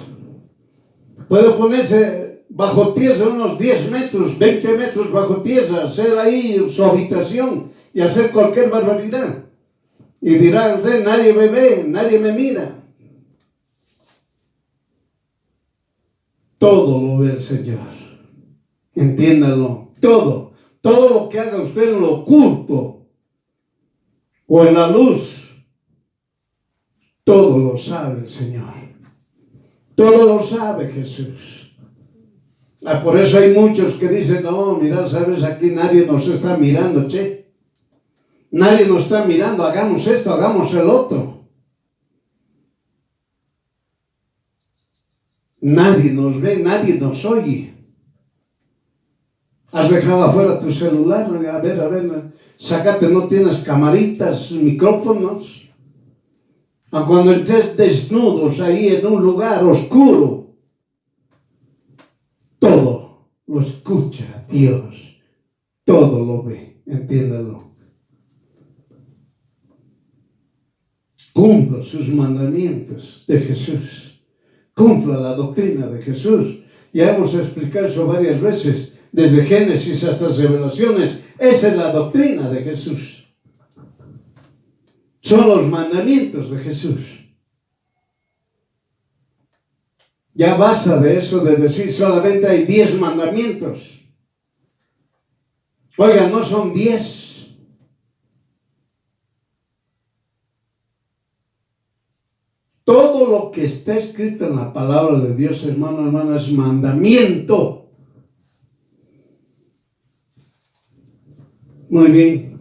puede ponerse bajo tierra unos 10 metros, 20 metros bajo tierra, hacer ahí su habitación y hacer cualquier barbaridad. Y dirá usted, nadie me ve, nadie me mira. Todo lo ve el Señor. Entiéndalo. Todo lo que haga usted en lo oculto o en la luz, todo lo sabe el Señor. Todo lo sabe Jesús. Por eso hay muchos que dicen, no, mira, sabes, aquí nadie nos está mirando, che. Nadie nos está mirando, hagamos esto, hagamos el otro. Nadie nos ve, nadie nos oye. Has dejado afuera tu celular, a ver, sácate, no tienes camaritas, micrófonos. Cuando estés desnudos ahí en un lugar oscuro, todo lo escucha Dios, todo lo ve, entiéndalo. Cumpla sus mandamientos de Jesús. Cumpla la doctrina de Jesús. Ya hemos explicado eso varias veces, desde Génesis hasta Revelaciones. Esa es la doctrina de Jesús. Son los mandamientos de Jesús. Ya basta de eso de decir solamente hay 10 mandamientos. Oiga, no son 10. Todo lo que está escrito en la palabra de Dios, hermano, hermana, es mandamiento. Muy bien.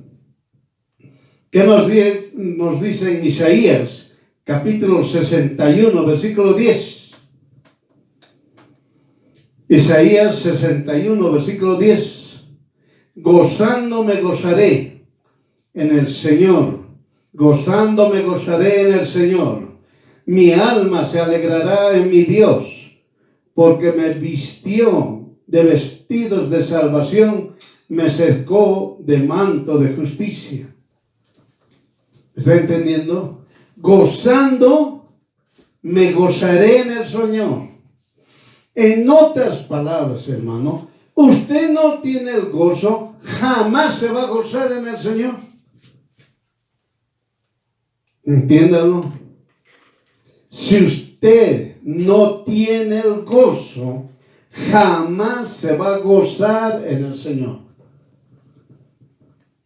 ¿Qué nos dice en Isaías, capítulo 61, versículo 10? Isaías 61, versículo 10. Gozando me gozaré en el Señor. Gozando me gozaré en el Señor. Mi alma se alegrará en mi Dios, porque me vistió de vestidos de salvación, me cercó de manto de justicia. ¿Está entendiendo? Gozando me gozaré en el Señor. En otras palabras, hermano, usted no tiene el gozo, jamás se va a gozar en el Señor. Entiéndalo. Si usted no tiene el gozo, jamás se va a gozar en el Señor.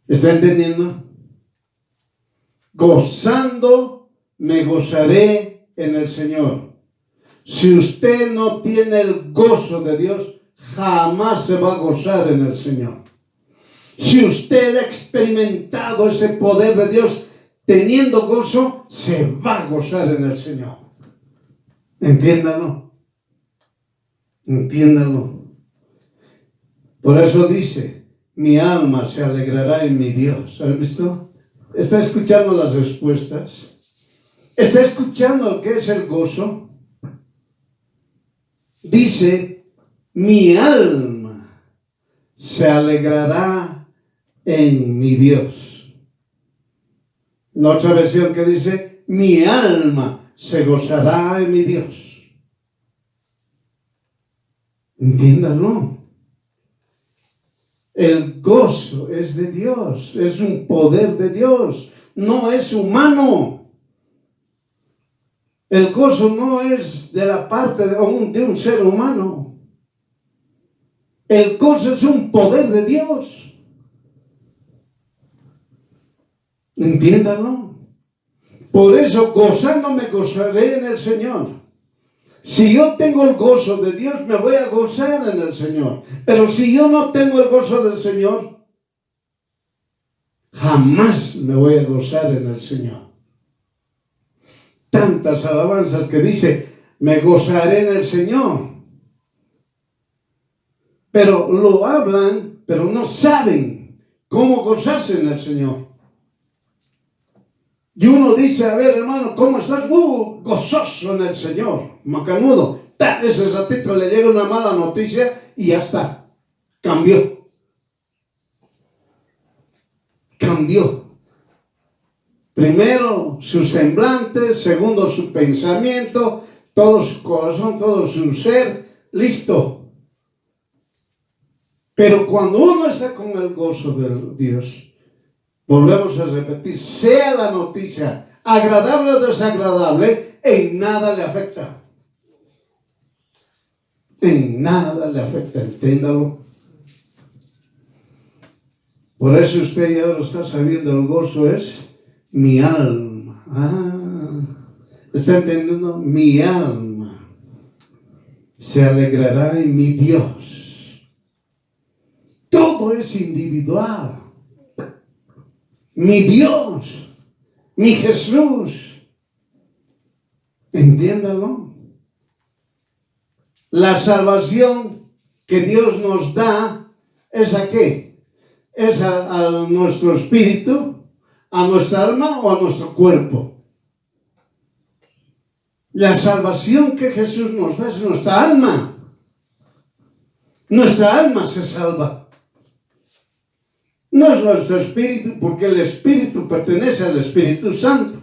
¿Está entendiendo? Gozando me gozaré en el Señor. Si usted no tiene el gozo de Dios, jamás se va a gozar en el Señor. Si usted ha experimentado ese poder de Dios teniendo gozo, se va a gozar en el Señor. Entiéndalo. Entiéndalo. Por eso dice, mi alma se alegrará en mi Dios. ¿Has visto? ¿Está escuchando las respuestas? ¿Está escuchando qué es el gozo? Dice, mi alma se alegrará en mi Dios. La otra versión que dice, mi alma se gozará en mi Dios. Entiéndalo. El gozo es de Dios, es un poder de Dios, no es humano. El gozo no es de la parte de un ser humano. El gozo es un poder de Dios. Entiéndalo. Por eso, gozando me gozaré en el Señor. Si yo tengo el gozo de Dios, me voy a gozar en el Señor. Pero si yo no tengo el gozo del Señor, jamás me voy a gozar en el Señor. Tantas alabanzas que dice, me gozaré en el Señor. Pero lo hablan, pero no saben cómo gozarse en el Señor. Y uno dice, a ver, hermano, ¿cómo estás? Gozoso en el Señor, macanudo. Ese ratito le llega una mala noticia y ya está. Cambió. Primero su semblante, segundo su pensamiento, todo su corazón, todo su ser, listo. Pero cuando uno está con el gozo de Dios, volvemos a repetir, sea la noticia agradable o desagradable, en nada le afecta. En nada le afecta, entiéndalo. Por eso usted ya lo está sabiendo, el gozo es mi alma. ¿Está entendiendo? Mi alma se alegrará en mi Dios. Todo es individual. Mi Dios, mi Jesús. Entiéndalo. La salvación que Dios nos da es ¿a qué? Es a nuestro espíritu, a nuestra alma o a nuestro cuerpo. La salvación que Jesús nos da es nuestra alma. Nuestra alma se salva. No es nuestro espíritu, porque el espíritu pertenece al Espíritu Santo.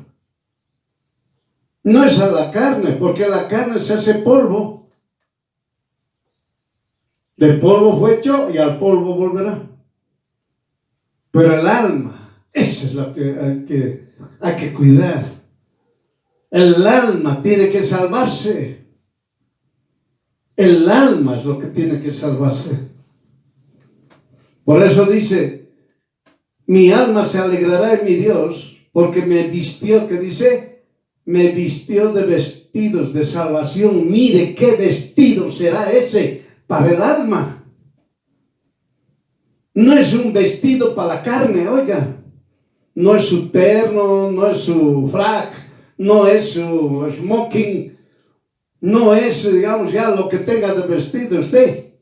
No es a la carne, porque la carne se hace polvo. Del polvo fue hecho y al polvo volverá. Pero el alma, esa es la que hay que cuidar. El alma tiene que salvarse. El alma es lo que tiene que salvarse. Por eso dice, mi alma se alegrará en mi Dios, porque me vistió, ¿qué dice? Me vistió de vestidos de salvación. Mire qué vestido será ese para el alma. No es un vestido para la carne, oiga. no es su terno, no es su frac, no es su smoking, no es, digamos, ya lo que tenga de vestido usted.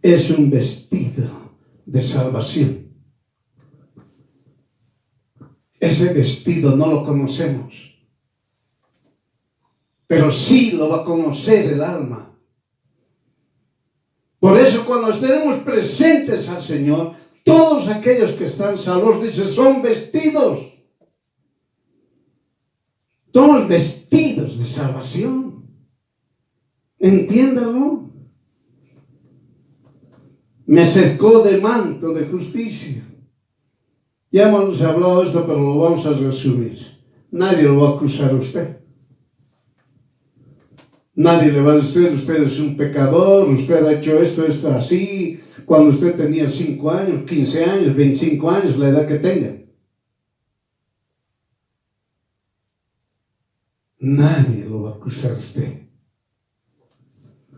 Es un vestido de salvación. Ese vestido no lo conocemos, pero sí lo va a conocer el alma. Por eso cuando estaremos presentes al Señor, todos aquellos que están salvos, dice, son vestidos. Somos vestidos de salvación. Entiéndalo. Me cercó de manto de justicia. Ya hemos hablado de esto, pero lo vamos a resumir. Nadie lo va a acusar a usted. Nadie le va a decir, usted es un pecador, usted ha hecho esto así, cuando usted tenía 5 años, 15 años, 25 años, la edad que tenga. Nadie lo va a acusar a usted.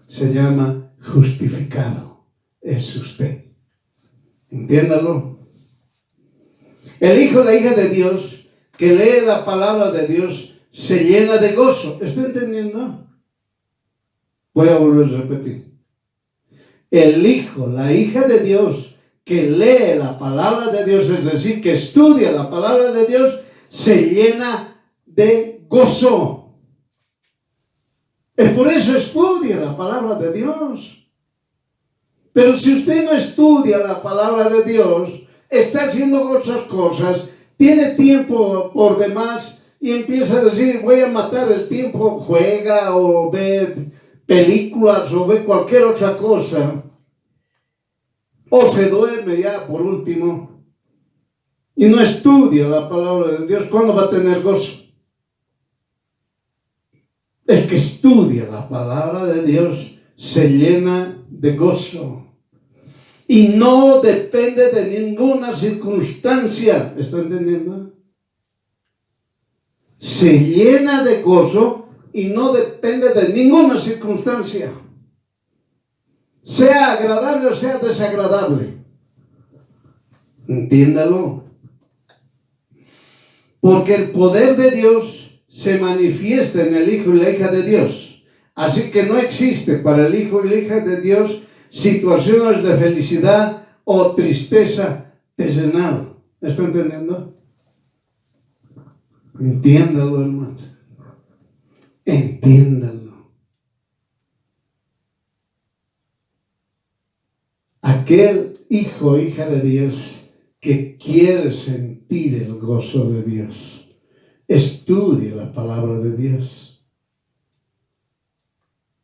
Se llama justificado. Es usted. Entiéndalo. El hijo, la hija de Dios, que lee la palabra de Dios, se llena de gozo. ¿Está entendiendo? Voy a volver a repetir. El hijo, la hija de Dios, que lee la palabra de Dios, es decir, que estudia la palabra de Dios, se llena de gozo. Es por eso estudia la palabra de Dios. Pero si usted no estudia la palabra de Dios, está haciendo otras cosas, tiene tiempo por demás y empieza a decir, voy a matar el tiempo, juega o ve películas o ve cualquier otra cosa, o se duerme ya por último, y no estudia la palabra de Dios, ¿cuándo va a tener gozo? El que estudia la palabra de Dios se llena de gozo. Y no depende de ninguna circunstancia. ¿Está entendiendo? Se llena de gozo y no depende de ninguna circunstancia. Sea agradable o sea desagradable. Entiéndalo. Porque el poder de Dios se manifiesta en el Hijo y la hija de Dios. Así que no existe para el Hijo y la hija de Dios situaciones de felicidad o tristeza terrenal. ¿Está entendiendo? Entiéndalo, hermano. Entiéndalo. Aquel hijo o hija de Dios que quiere sentir el gozo de Dios, estudie la palabra de Dios.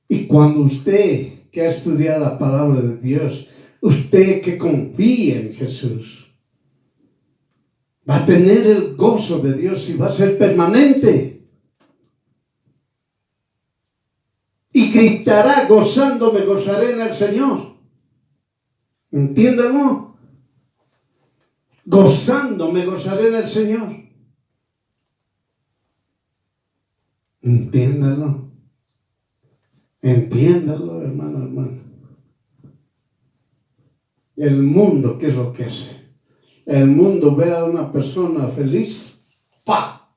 Y cuando usted que ha estudiado la palabra de Dios, usted que confía en Jesús, va a tener el gozo de Dios y va a ser permanente. Y gritará gozando, me gozaré en el Señor. ¿Entiéndanlo? Gozando, me gozaré en el Señor. Entiéndalo. Entiéndalo, hermano. El mundo, ¿qué es lo que hace? El mundo ve a una persona feliz, ¡pa!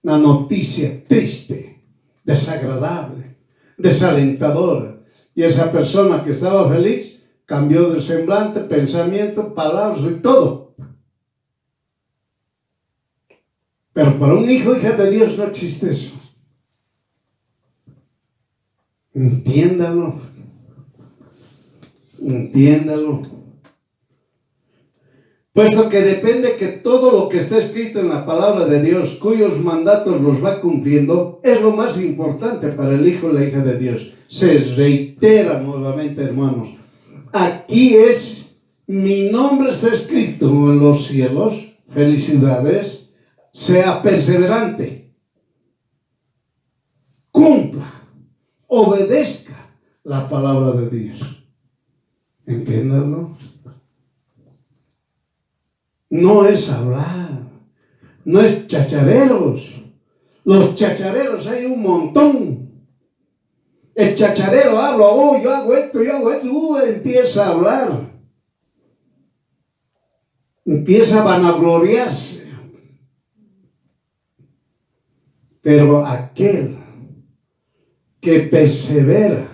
Una noticia triste, desagradable, desalentadora. Y esa persona que estaba feliz cambió de semblante, pensamiento, palabras y todo. Pero para un hijo, hija de Dios, no existe eso. Entiéndalo. Puesto que depende que todo lo que está escrito en la palabra de Dios, cuyos mandatos los va cumpliendo, es lo más importante para el hijo y la hija de Dios. Se reitera nuevamente, hermanos. Aquí es, mi nombre está escrito en los cielos. Felicidades. Sea perseverante. Cumpla. Obedezca la palabra de Dios. ¿Entiéndanlo? No es hablar, no es chachareros. Los chachareros hay un montón. El chacharero habla, yo hago esto, empieza a hablar. Empieza a vanagloriarse. Pero aquel que persevera,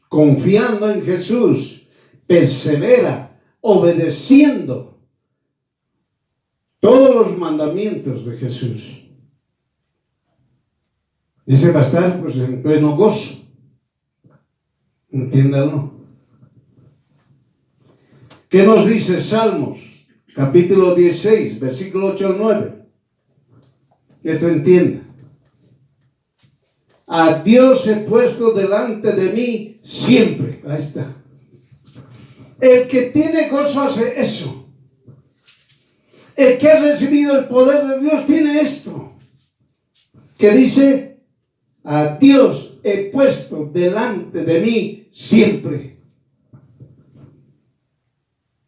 confiando en Jesús, persevera, obedeciendo todos los mandamientos de Jesús, ese va a estar pues en pleno gozo. Entiéndalo. ¿Qué nos dice Salmos? Capítulo 16, versículo 8 al 9. Esto entienda. A Dios he puesto delante de mí siempre. Ahí está. El que tiene gozo hace eso. El que ha recibido el poder de Dios tiene esto. Que dice, a Dios he puesto delante de mí siempre.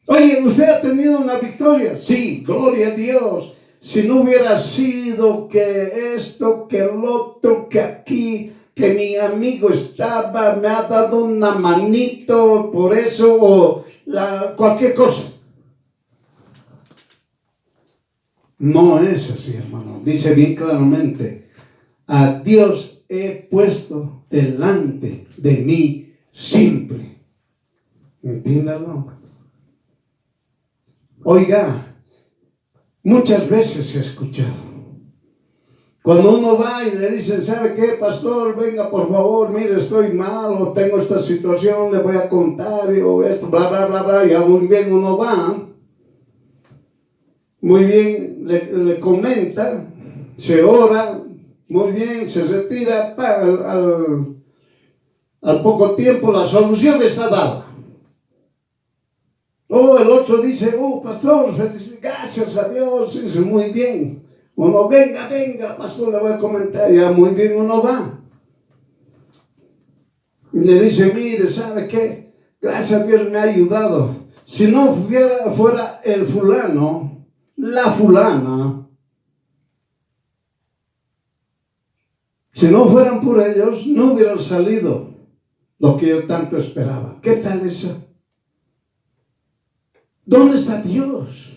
Oye, ¿usted ha tenido una victoria? Sí, gloria a Dios. Si no hubiera sido que esto, que el otro, que aquí, que mi amigo estaba, me ha dado una manito por eso o cualquier cosa. No es así, hermano. Dice bien claramente, a Dios he puesto delante de mí siempre. Entiéndalo. Oiga, muchas veces he escuchado. Cuando uno va y le dicen, ¿sabe qué, pastor? Venga, por favor, mire, estoy mal, o tengo esta situación, le voy a contar, o esto, bla, bla, bla, bla. Ya muy bien uno va, muy bien le comenta, se ora, muy bien, se retira, al poco tiempo la solución está dada. El otro dice, pastor, gracias a Dios, dice, muy bien. Uno, venga, pastor, le voy a comentar, ya muy bien uno va. Y le dice, mire, ¿sabe qué? Gracias a Dios me ha ayudado. Si no fuera el fulano, la fulana, si no fueran por ellos, no hubieran salido lo que yo tanto esperaba. ¿Qué tal eso? ¿Dónde está Dios?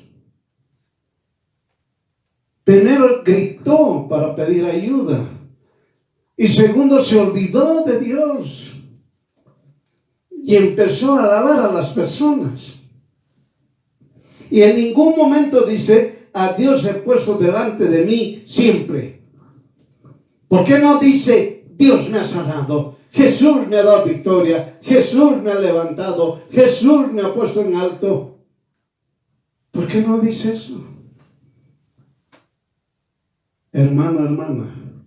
Primero gritó para pedir ayuda. Y segundo, se olvidó de Dios. Y empezó a alabar a las personas. Y en ningún momento dice, a Dios he puesto delante de mí siempre. ¿Por qué no dice, Dios me ha sanado? Jesús me ha dado victoria. Jesús me ha levantado. Jesús me ha puesto en alto. ¿Por qué no dice eso? Hermano, hermana,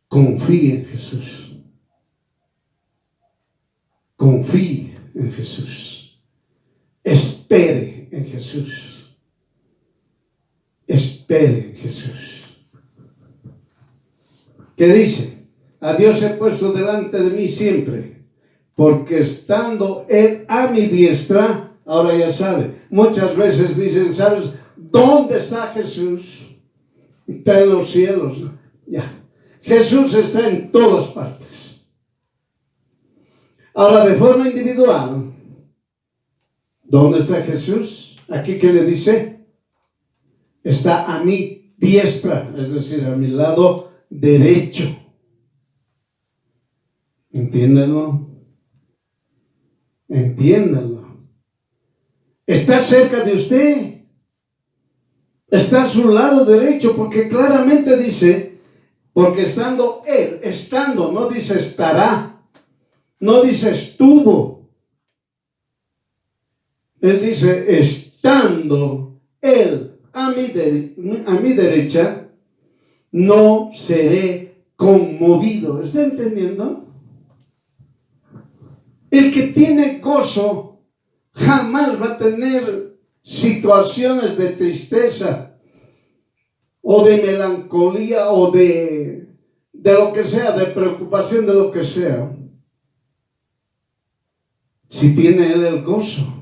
confíe en Jesús. Confíe en Jesús. Espere en Jesús. Espere en Jesús. ¿Qué dice? A Dios he puesto delante de mí siempre, porque estando Él a mi diestra, ahora ya sabe, muchas veces dicen, ¿sabes dónde está Jesús? Está en los cielos. Ya. Jesús está en todas partes. Ahora, de forma individual, ¿dónde está Jesús? Aquí, ¿qué le dice? Está a mi diestra, es decir, a mi lado derecho. Entiéndanlo. Entiéndanlo. Está cerca de usted. Está a su lado derecho, porque claramente dice, porque estando Él, no dice estará, no dice estuvo. Él dice, estando Él a mi derecha, no seré conmovido. ¿Está entendiendo? El que tiene gozo jamás va a tener situaciones de tristeza o de melancolía o de lo que sea, de preocupación, de lo que sea. Si tiene él el gozo.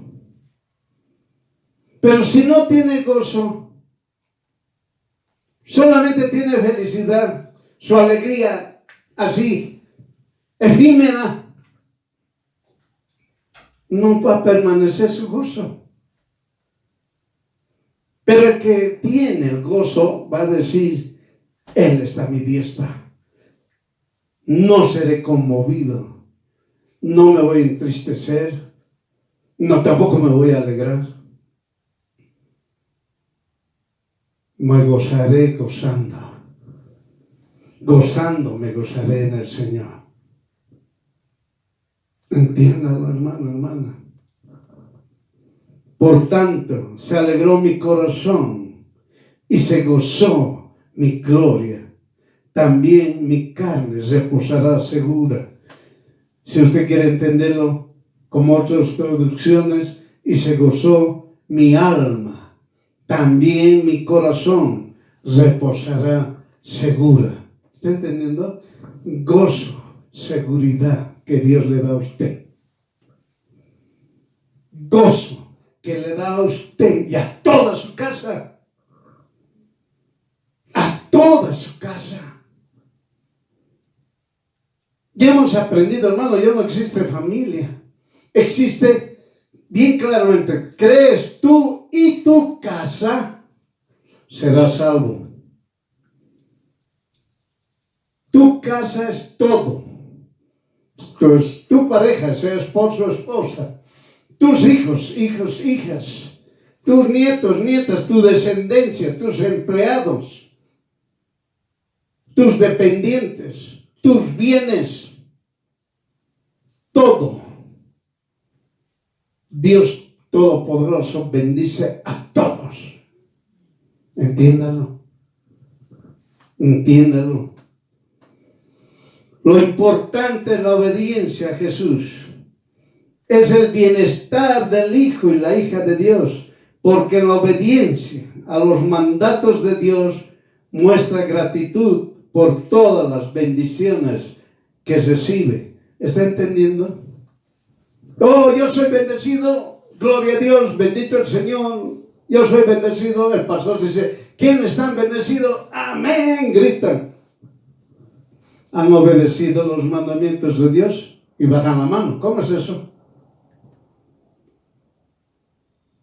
Pero si no tiene gozo, solamente tiene felicidad, su alegría así, efímera, no va a permanecer su gozo. Pero el que tiene el gozo va a decir, Él está a mi diestra. No seré conmovido. No me voy a entristecer. No, tampoco me voy a alegrar. Me gozaré gozando. Gozando me gozaré en el Señor. Entiéndalo, hermano, hermana. Por tanto, se alegró mi corazón y se gozó mi gloria. También mi carne reposará segura. Si usted quiere entenderlo como otras traducciones, y se gozó mi alma. También mi corazón reposará segura. ¿Está entendiendo? Gozo, seguridad que Dios le da a usted. Gozo que le da a usted y a toda su casa. A toda su casa. Ya hemos aprendido, hermano, ya no existe familia. Existe bien claramente, crees tú y tu casa serás salvo. Tu casa es todo. Entonces, tu pareja, sea esposo o esposa, tus hijos, hijas, tus nietos, nietas, tu descendencia, tus empleados, tus dependientes, tus bienes, todo. Dios Todopoderoso bendice a todos. Entiéndalo. Entiéndalo. Lo importante es la obediencia a Jesús. Es el bienestar del hijo y la hija de Dios, porque la obediencia a los mandatos de Dios muestra gratitud por todas las bendiciones que recibe. ¿Está entendiendo? Oh, yo soy bendecido, gloria a Dios, bendito el Señor. Yo soy bendecido. El pastor dice, ¿quiénes están bendecidos? Amén, gritan. Han obedecido los mandamientos de Dios y bajan la mano. ¿Cómo es eso?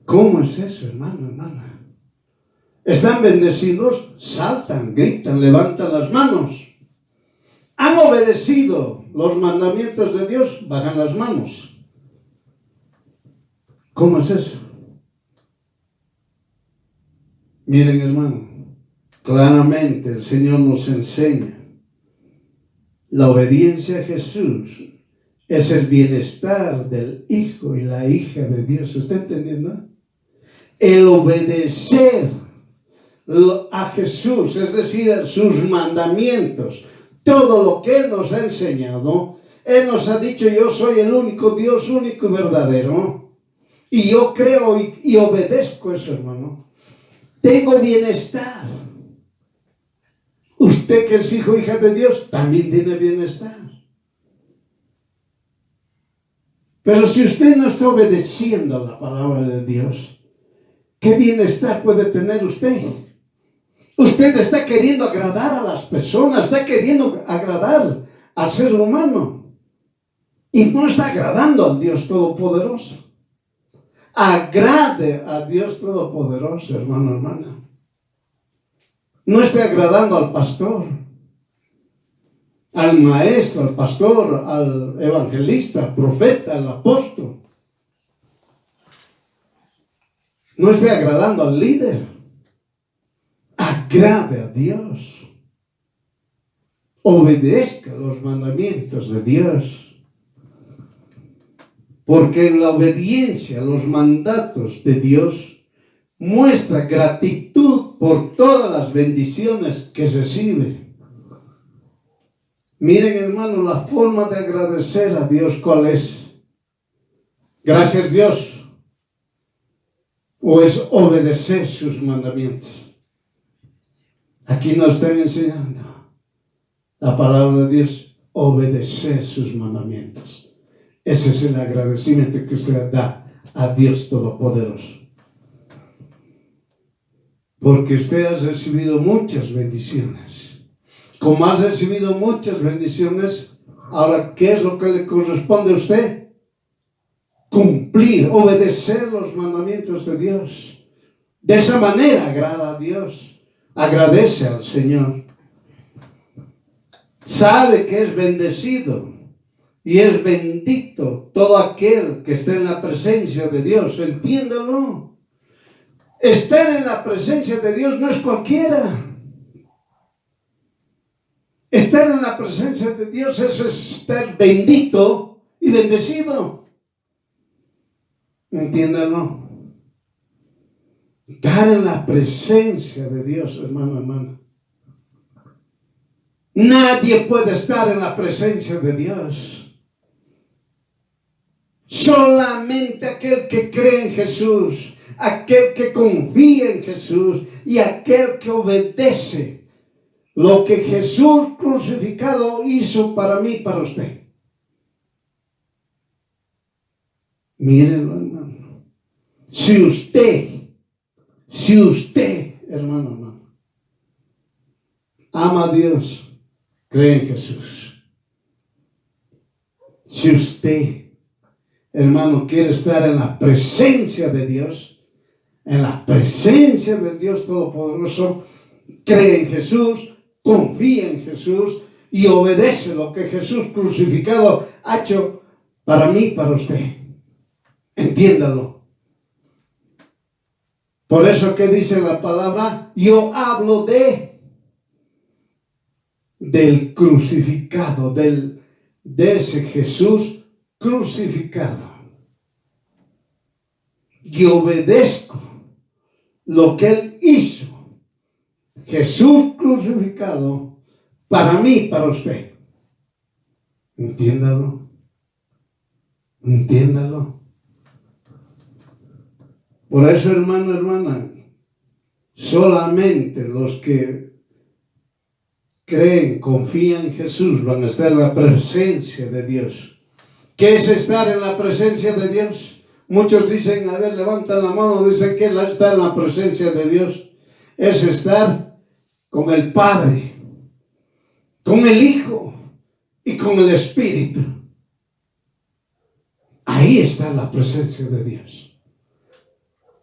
¿Cómo es eso, hermano, hermana? Están bendecidos, saltan, gritan, levantan las manos. Han obedecido los mandamientos de Dios, bajan las manos. ¿Cómo es eso? Miren, hermano, claramente el Señor nos enseña. La obediencia a Jesús es el bienestar del hijo y la hija de Dios. ¿Está entendiendo? El obedecer a Jesús, es decir, a sus mandamientos, todo lo que Él nos ha enseñado. Él nos ha dicho, yo soy el único Dios, único y verdadero. Y yo creo y obedezco eso, hermano. Tengo bienestar. Usted que es hijo, hija de Dios, también tiene bienestar. Pero si usted no está obedeciendo a la palabra de Dios, ¿qué bienestar puede tener usted? Usted está queriendo agradar a las personas, está queriendo agradar al ser humano. Y no está agradando al Dios Todopoderoso. Agrade a Dios Todopoderoso, hermano, hermana. No esté agradando al pastor, al maestro, al pastor, al evangelista, al profeta, al apóstol. No esté agradando al líder. Agrade a Dios. Obedezca los mandamientos de Dios. Porque en la obediencia a los mandatos de Dios muestra gratitud por todas las bendiciones que recibe. Miren, hermano, la forma de agradecer a Dios, ¿cuál es? Gracias, Dios. ¿O es obedecer sus mandamientos? Aquí nos están enseñando la palabra de Dios, obedecer sus mandamientos. Ese es el agradecimiento que usted da a Dios Todopoderoso. Porque usted ha recibido muchas bendiciones. Como has recibido muchas bendiciones, ahora, ¿qué es lo que le corresponde a usted? Cumplir, obedecer los mandamientos de Dios. De esa manera agrada a Dios, agradece al Señor. Sabe que es bendecido y es bendito todo aquel que esté en la presencia de Dios. Entiéndalo. Estar en la presencia de Dios no es cualquiera. Estar en la presencia de Dios es estar bendito y bendecido. Entiéndalo. Estar en la presencia de Dios, hermano, hermana. Nadie puede estar en la presencia de Dios. Solamente aquel que cree en Jesús, aquel que confía en Jesús y aquel que obedece lo que Jesús crucificado hizo para mí y para usted. Mírenlo, hermano. Si usted, hermano, hermano, ama a Dios, cree en Jesús. Si usted, hermano, quiere estar en la presencia de Dios, en la presencia del Dios Todopoderoso, cree en Jesús, confía en Jesús y obedece lo que Jesús crucificado ha hecho para mí y para usted. Entiéndalo. Por eso que dice la palabra, yo hablo del crucificado, de ese Jesús crucificado. Y obedezco lo que Él hizo. Jesús crucificado para mí, para usted. Entiéndalo. Entiéndalo. Por eso, hermano, hermana, solamente los que creen, confían en Jesús van a estar en la presencia de Dios. ¿Qué es estar en la presencia de Dios? Muchos dicen, a ver, levantan la mano, dicen que es estar en la presencia de Dios. Es estar con el Padre, con el Hijo y con el Espíritu. Ahí está la presencia de Dios.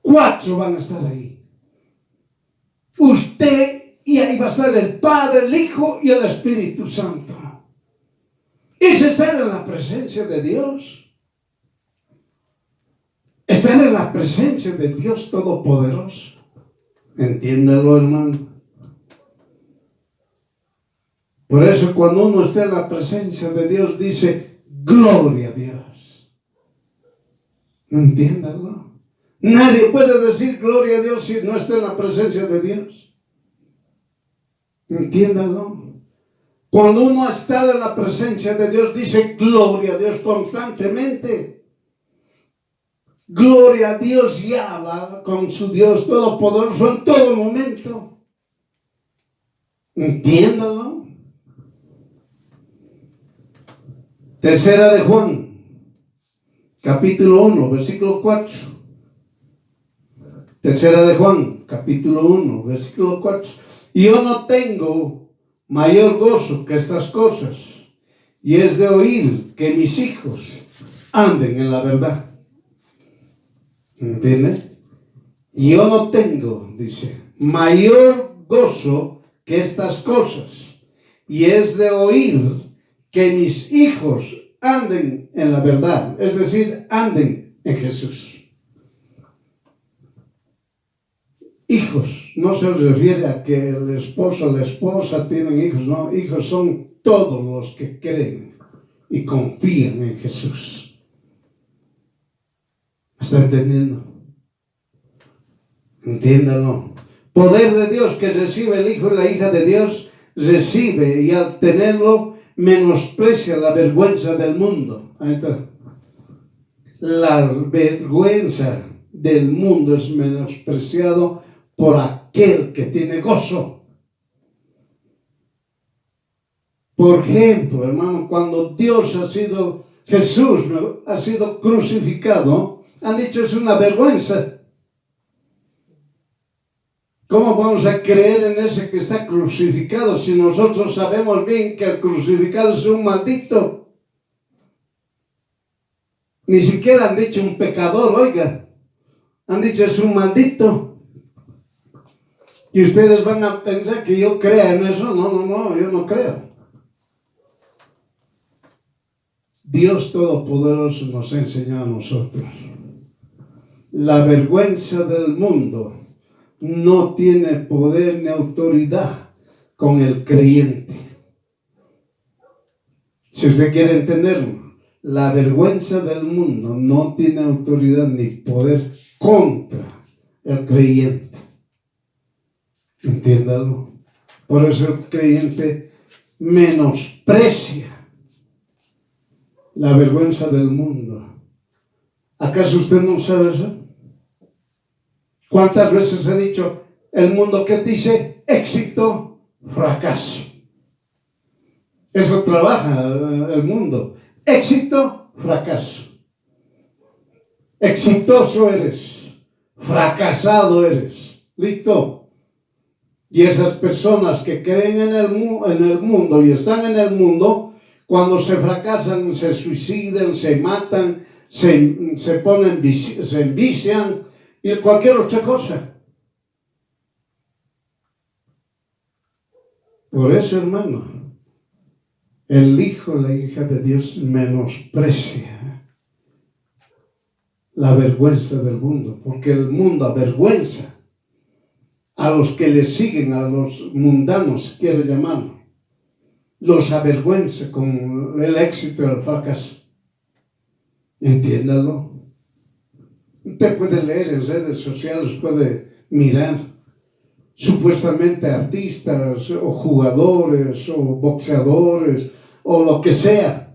4 van a estar ahí. Usted, y ahí va a estar el Padre, el Hijo y el Espíritu Santo. Es estar en la presencia de Dios. Estar en la presencia de Dios Todopoderoso. Entiéndelo, hermano. Por eso cuando uno está en la presencia de Dios dice, gloria a Dios. Entiéndalo. Nadie puede decir gloria a Dios si no está en la presencia de Dios. Entiéndalo. Cuando uno ha estado en la presencia de Dios dice gloria a Dios constantemente. Gloria a Dios y habla con su Dios Todopoderoso en todo momento. Entiéndalo. Tercera de Juan, capítulo 1, versículo 4. Tercera de Juan, capítulo 1, versículo 4. Y yo no tengo mayor gozo que estas cosas, y es de oír que mis hijos anden en la verdad. ¿Entiende? Y yo no tengo, dice, mayor gozo que estas cosas, y es de oír que mis hijos anden en la verdad, es decir, anden en Jesús. Hijos, no se refiere a que el esposo o la esposa tienen hijos, no, hijos son todos los que creen y confían en Jesús. ¿Está entendiendo? Entiéndalo. Poder de Dios que recibe el hijo y la hija de Dios, recibe y al tenerlo menosprecia la vergüenza del mundo. Ahí está. La vergüenza del mundo es menospreciado por aquel que tiene gozo. Por ejemplo, hermano, cuando Jesús ha sido crucificado, han dicho es una vergüenza. ¿Cómo vamos a creer en ese que está crucificado si nosotros sabemos bien que el crucificado es un maldito? Ni siquiera han dicho un pecador, oiga. Han dicho es un maldito. Y ustedes van a pensar que yo crea en eso. No, yo no creo. Dios Todopoderoso nos enseñó a nosotros. La vergüenza del mundo no tiene poder ni autoridad con el creyente. Si usted quiere entenderlo, la vergüenza del mundo no tiene autoridad ni poder contra el creyente. Entiéndalo. Por eso el creyente menosprecia la vergüenza del mundo. ¿Acaso usted no sabe eso? ¿Cuántas veces he dicho el mundo que dice éxito, fracaso? Eso trabaja el mundo. Éxito, fracaso. Exitoso eres, fracasado eres. ¿Listo? Y esas personas que creen en el mundo y están en el mundo, cuando se fracasan, se suicidan, se matan, se envician y cualquier otra cosa. Por eso, hermano, el Hijo, la hija de Dios menosprecia la vergüenza del mundo, porque el mundo avergüenza a los que le siguen, a los mundanos, quiere llamarlo. Los avergüenza con el éxito y el fracaso. Entiéndalo. Usted puede leer en redes sociales, puede mirar supuestamente artistas o jugadores o boxeadores o lo que sea.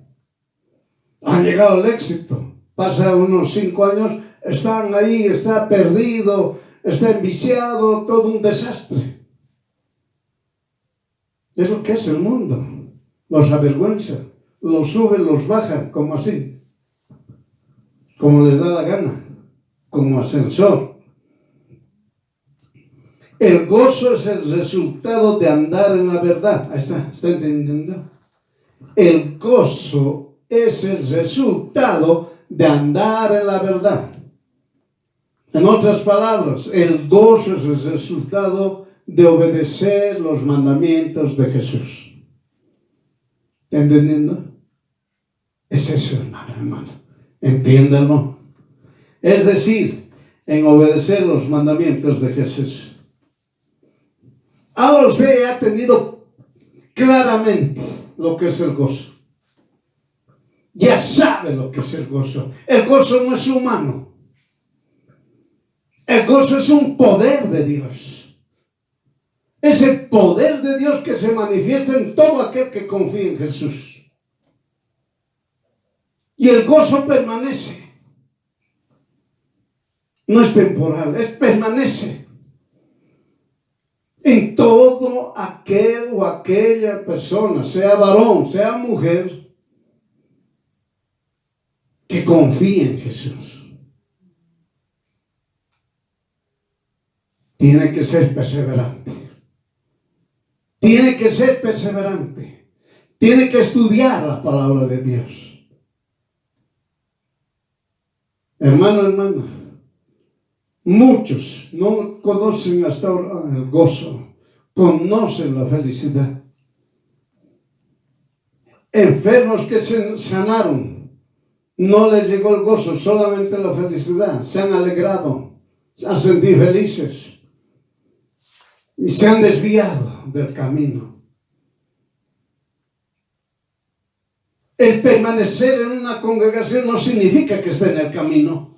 Han llegado al éxito. Pasa unos 5 años, están ahí, está perdido, está enviciado, todo un desastre. Es lo que es el mundo. Los avergüenza, los sube, los baja, como así, como les da la gana, como ascensor. El gozo es el resultado de andar en la verdad. Ahí ¿está entendiendo? El gozo es el resultado de andar en la verdad. En otras palabras, el gozo es el resultado de obedecer los mandamientos de Jesús. ¿Está entendiendo? Es eso, hermano. Entiéndanlo. Es decir, en obedecer los mandamientos de Jesús. Ahora usted ha tenido claramente lo que es el gozo. Ya sabe lo que es el gozo. El gozo no es humano. El gozo es un poder de Dios. Es el poder de Dios que se manifiesta en todo aquel que confía en Jesús. Y el gozo permanece. No es temporal, permanece. En todo aquel o aquella persona, sea varón, sea mujer, que confíe en Jesús. Tiene que ser perseverante. Tiene que ser perseverante. Tiene que estudiar la palabra de Dios. Hermano, hermana, muchos no conocen hasta ahora el gozo, conocen la felicidad. Enfermos que se sanaron, no les llegó el gozo, solamente la felicidad. Se han alegrado, se han sentido felices y se han desviado del camino. El permanecer en una congregación no significa que esté en el camino.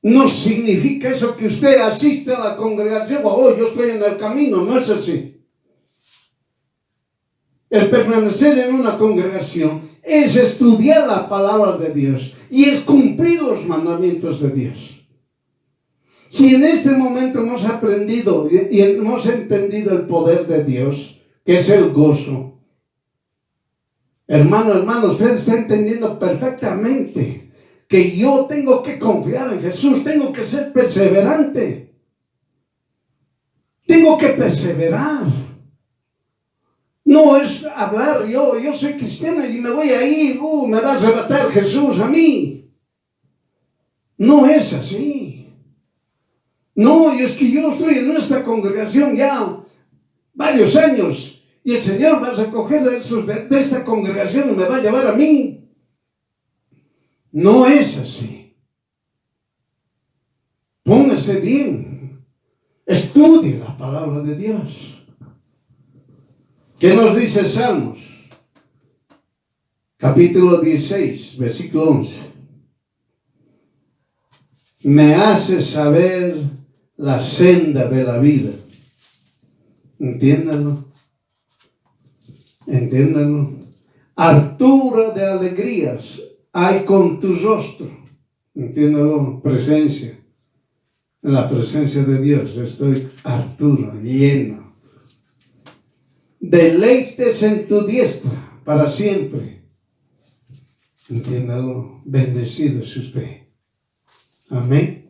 No significa eso que usted asiste a la congregación, oh, yo estoy en el camino, no es así. El permanecer en una congregación es estudiar la palabra de Dios y es cumplir los mandamientos de Dios. Si en este momento hemos aprendido y hemos entendido el poder de Dios, que es el gozo, hermano, usted está entendiendo perfectamente que yo tengo que confiar en Jesús, tengo que ser perseverante, tengo que perseverar. No es hablar, yo soy cristiano y me voy a ir, me va a arrebatar Jesús a mí. No es así. No, y es que yo estoy en nuestra congregación ya varios años y el Señor va a recoger a esos de esta congregación y me va a llevar a mí. No es así. Póngase bien, estudie la palabra de Dios. ¿Qué nos dice Salmos? Capítulo 16, versículo 11. Me hace saber la senda de la vida. Entiéndanlo. Entiéndanlo. Hartura de alegrías hay con tu rostro. Entiéndanlo. Presencia. En la presencia de Dios estoy harturo, lleno. Deleites en tu diestra para siempre. Entiéndalo, bendecido es usted. Amén.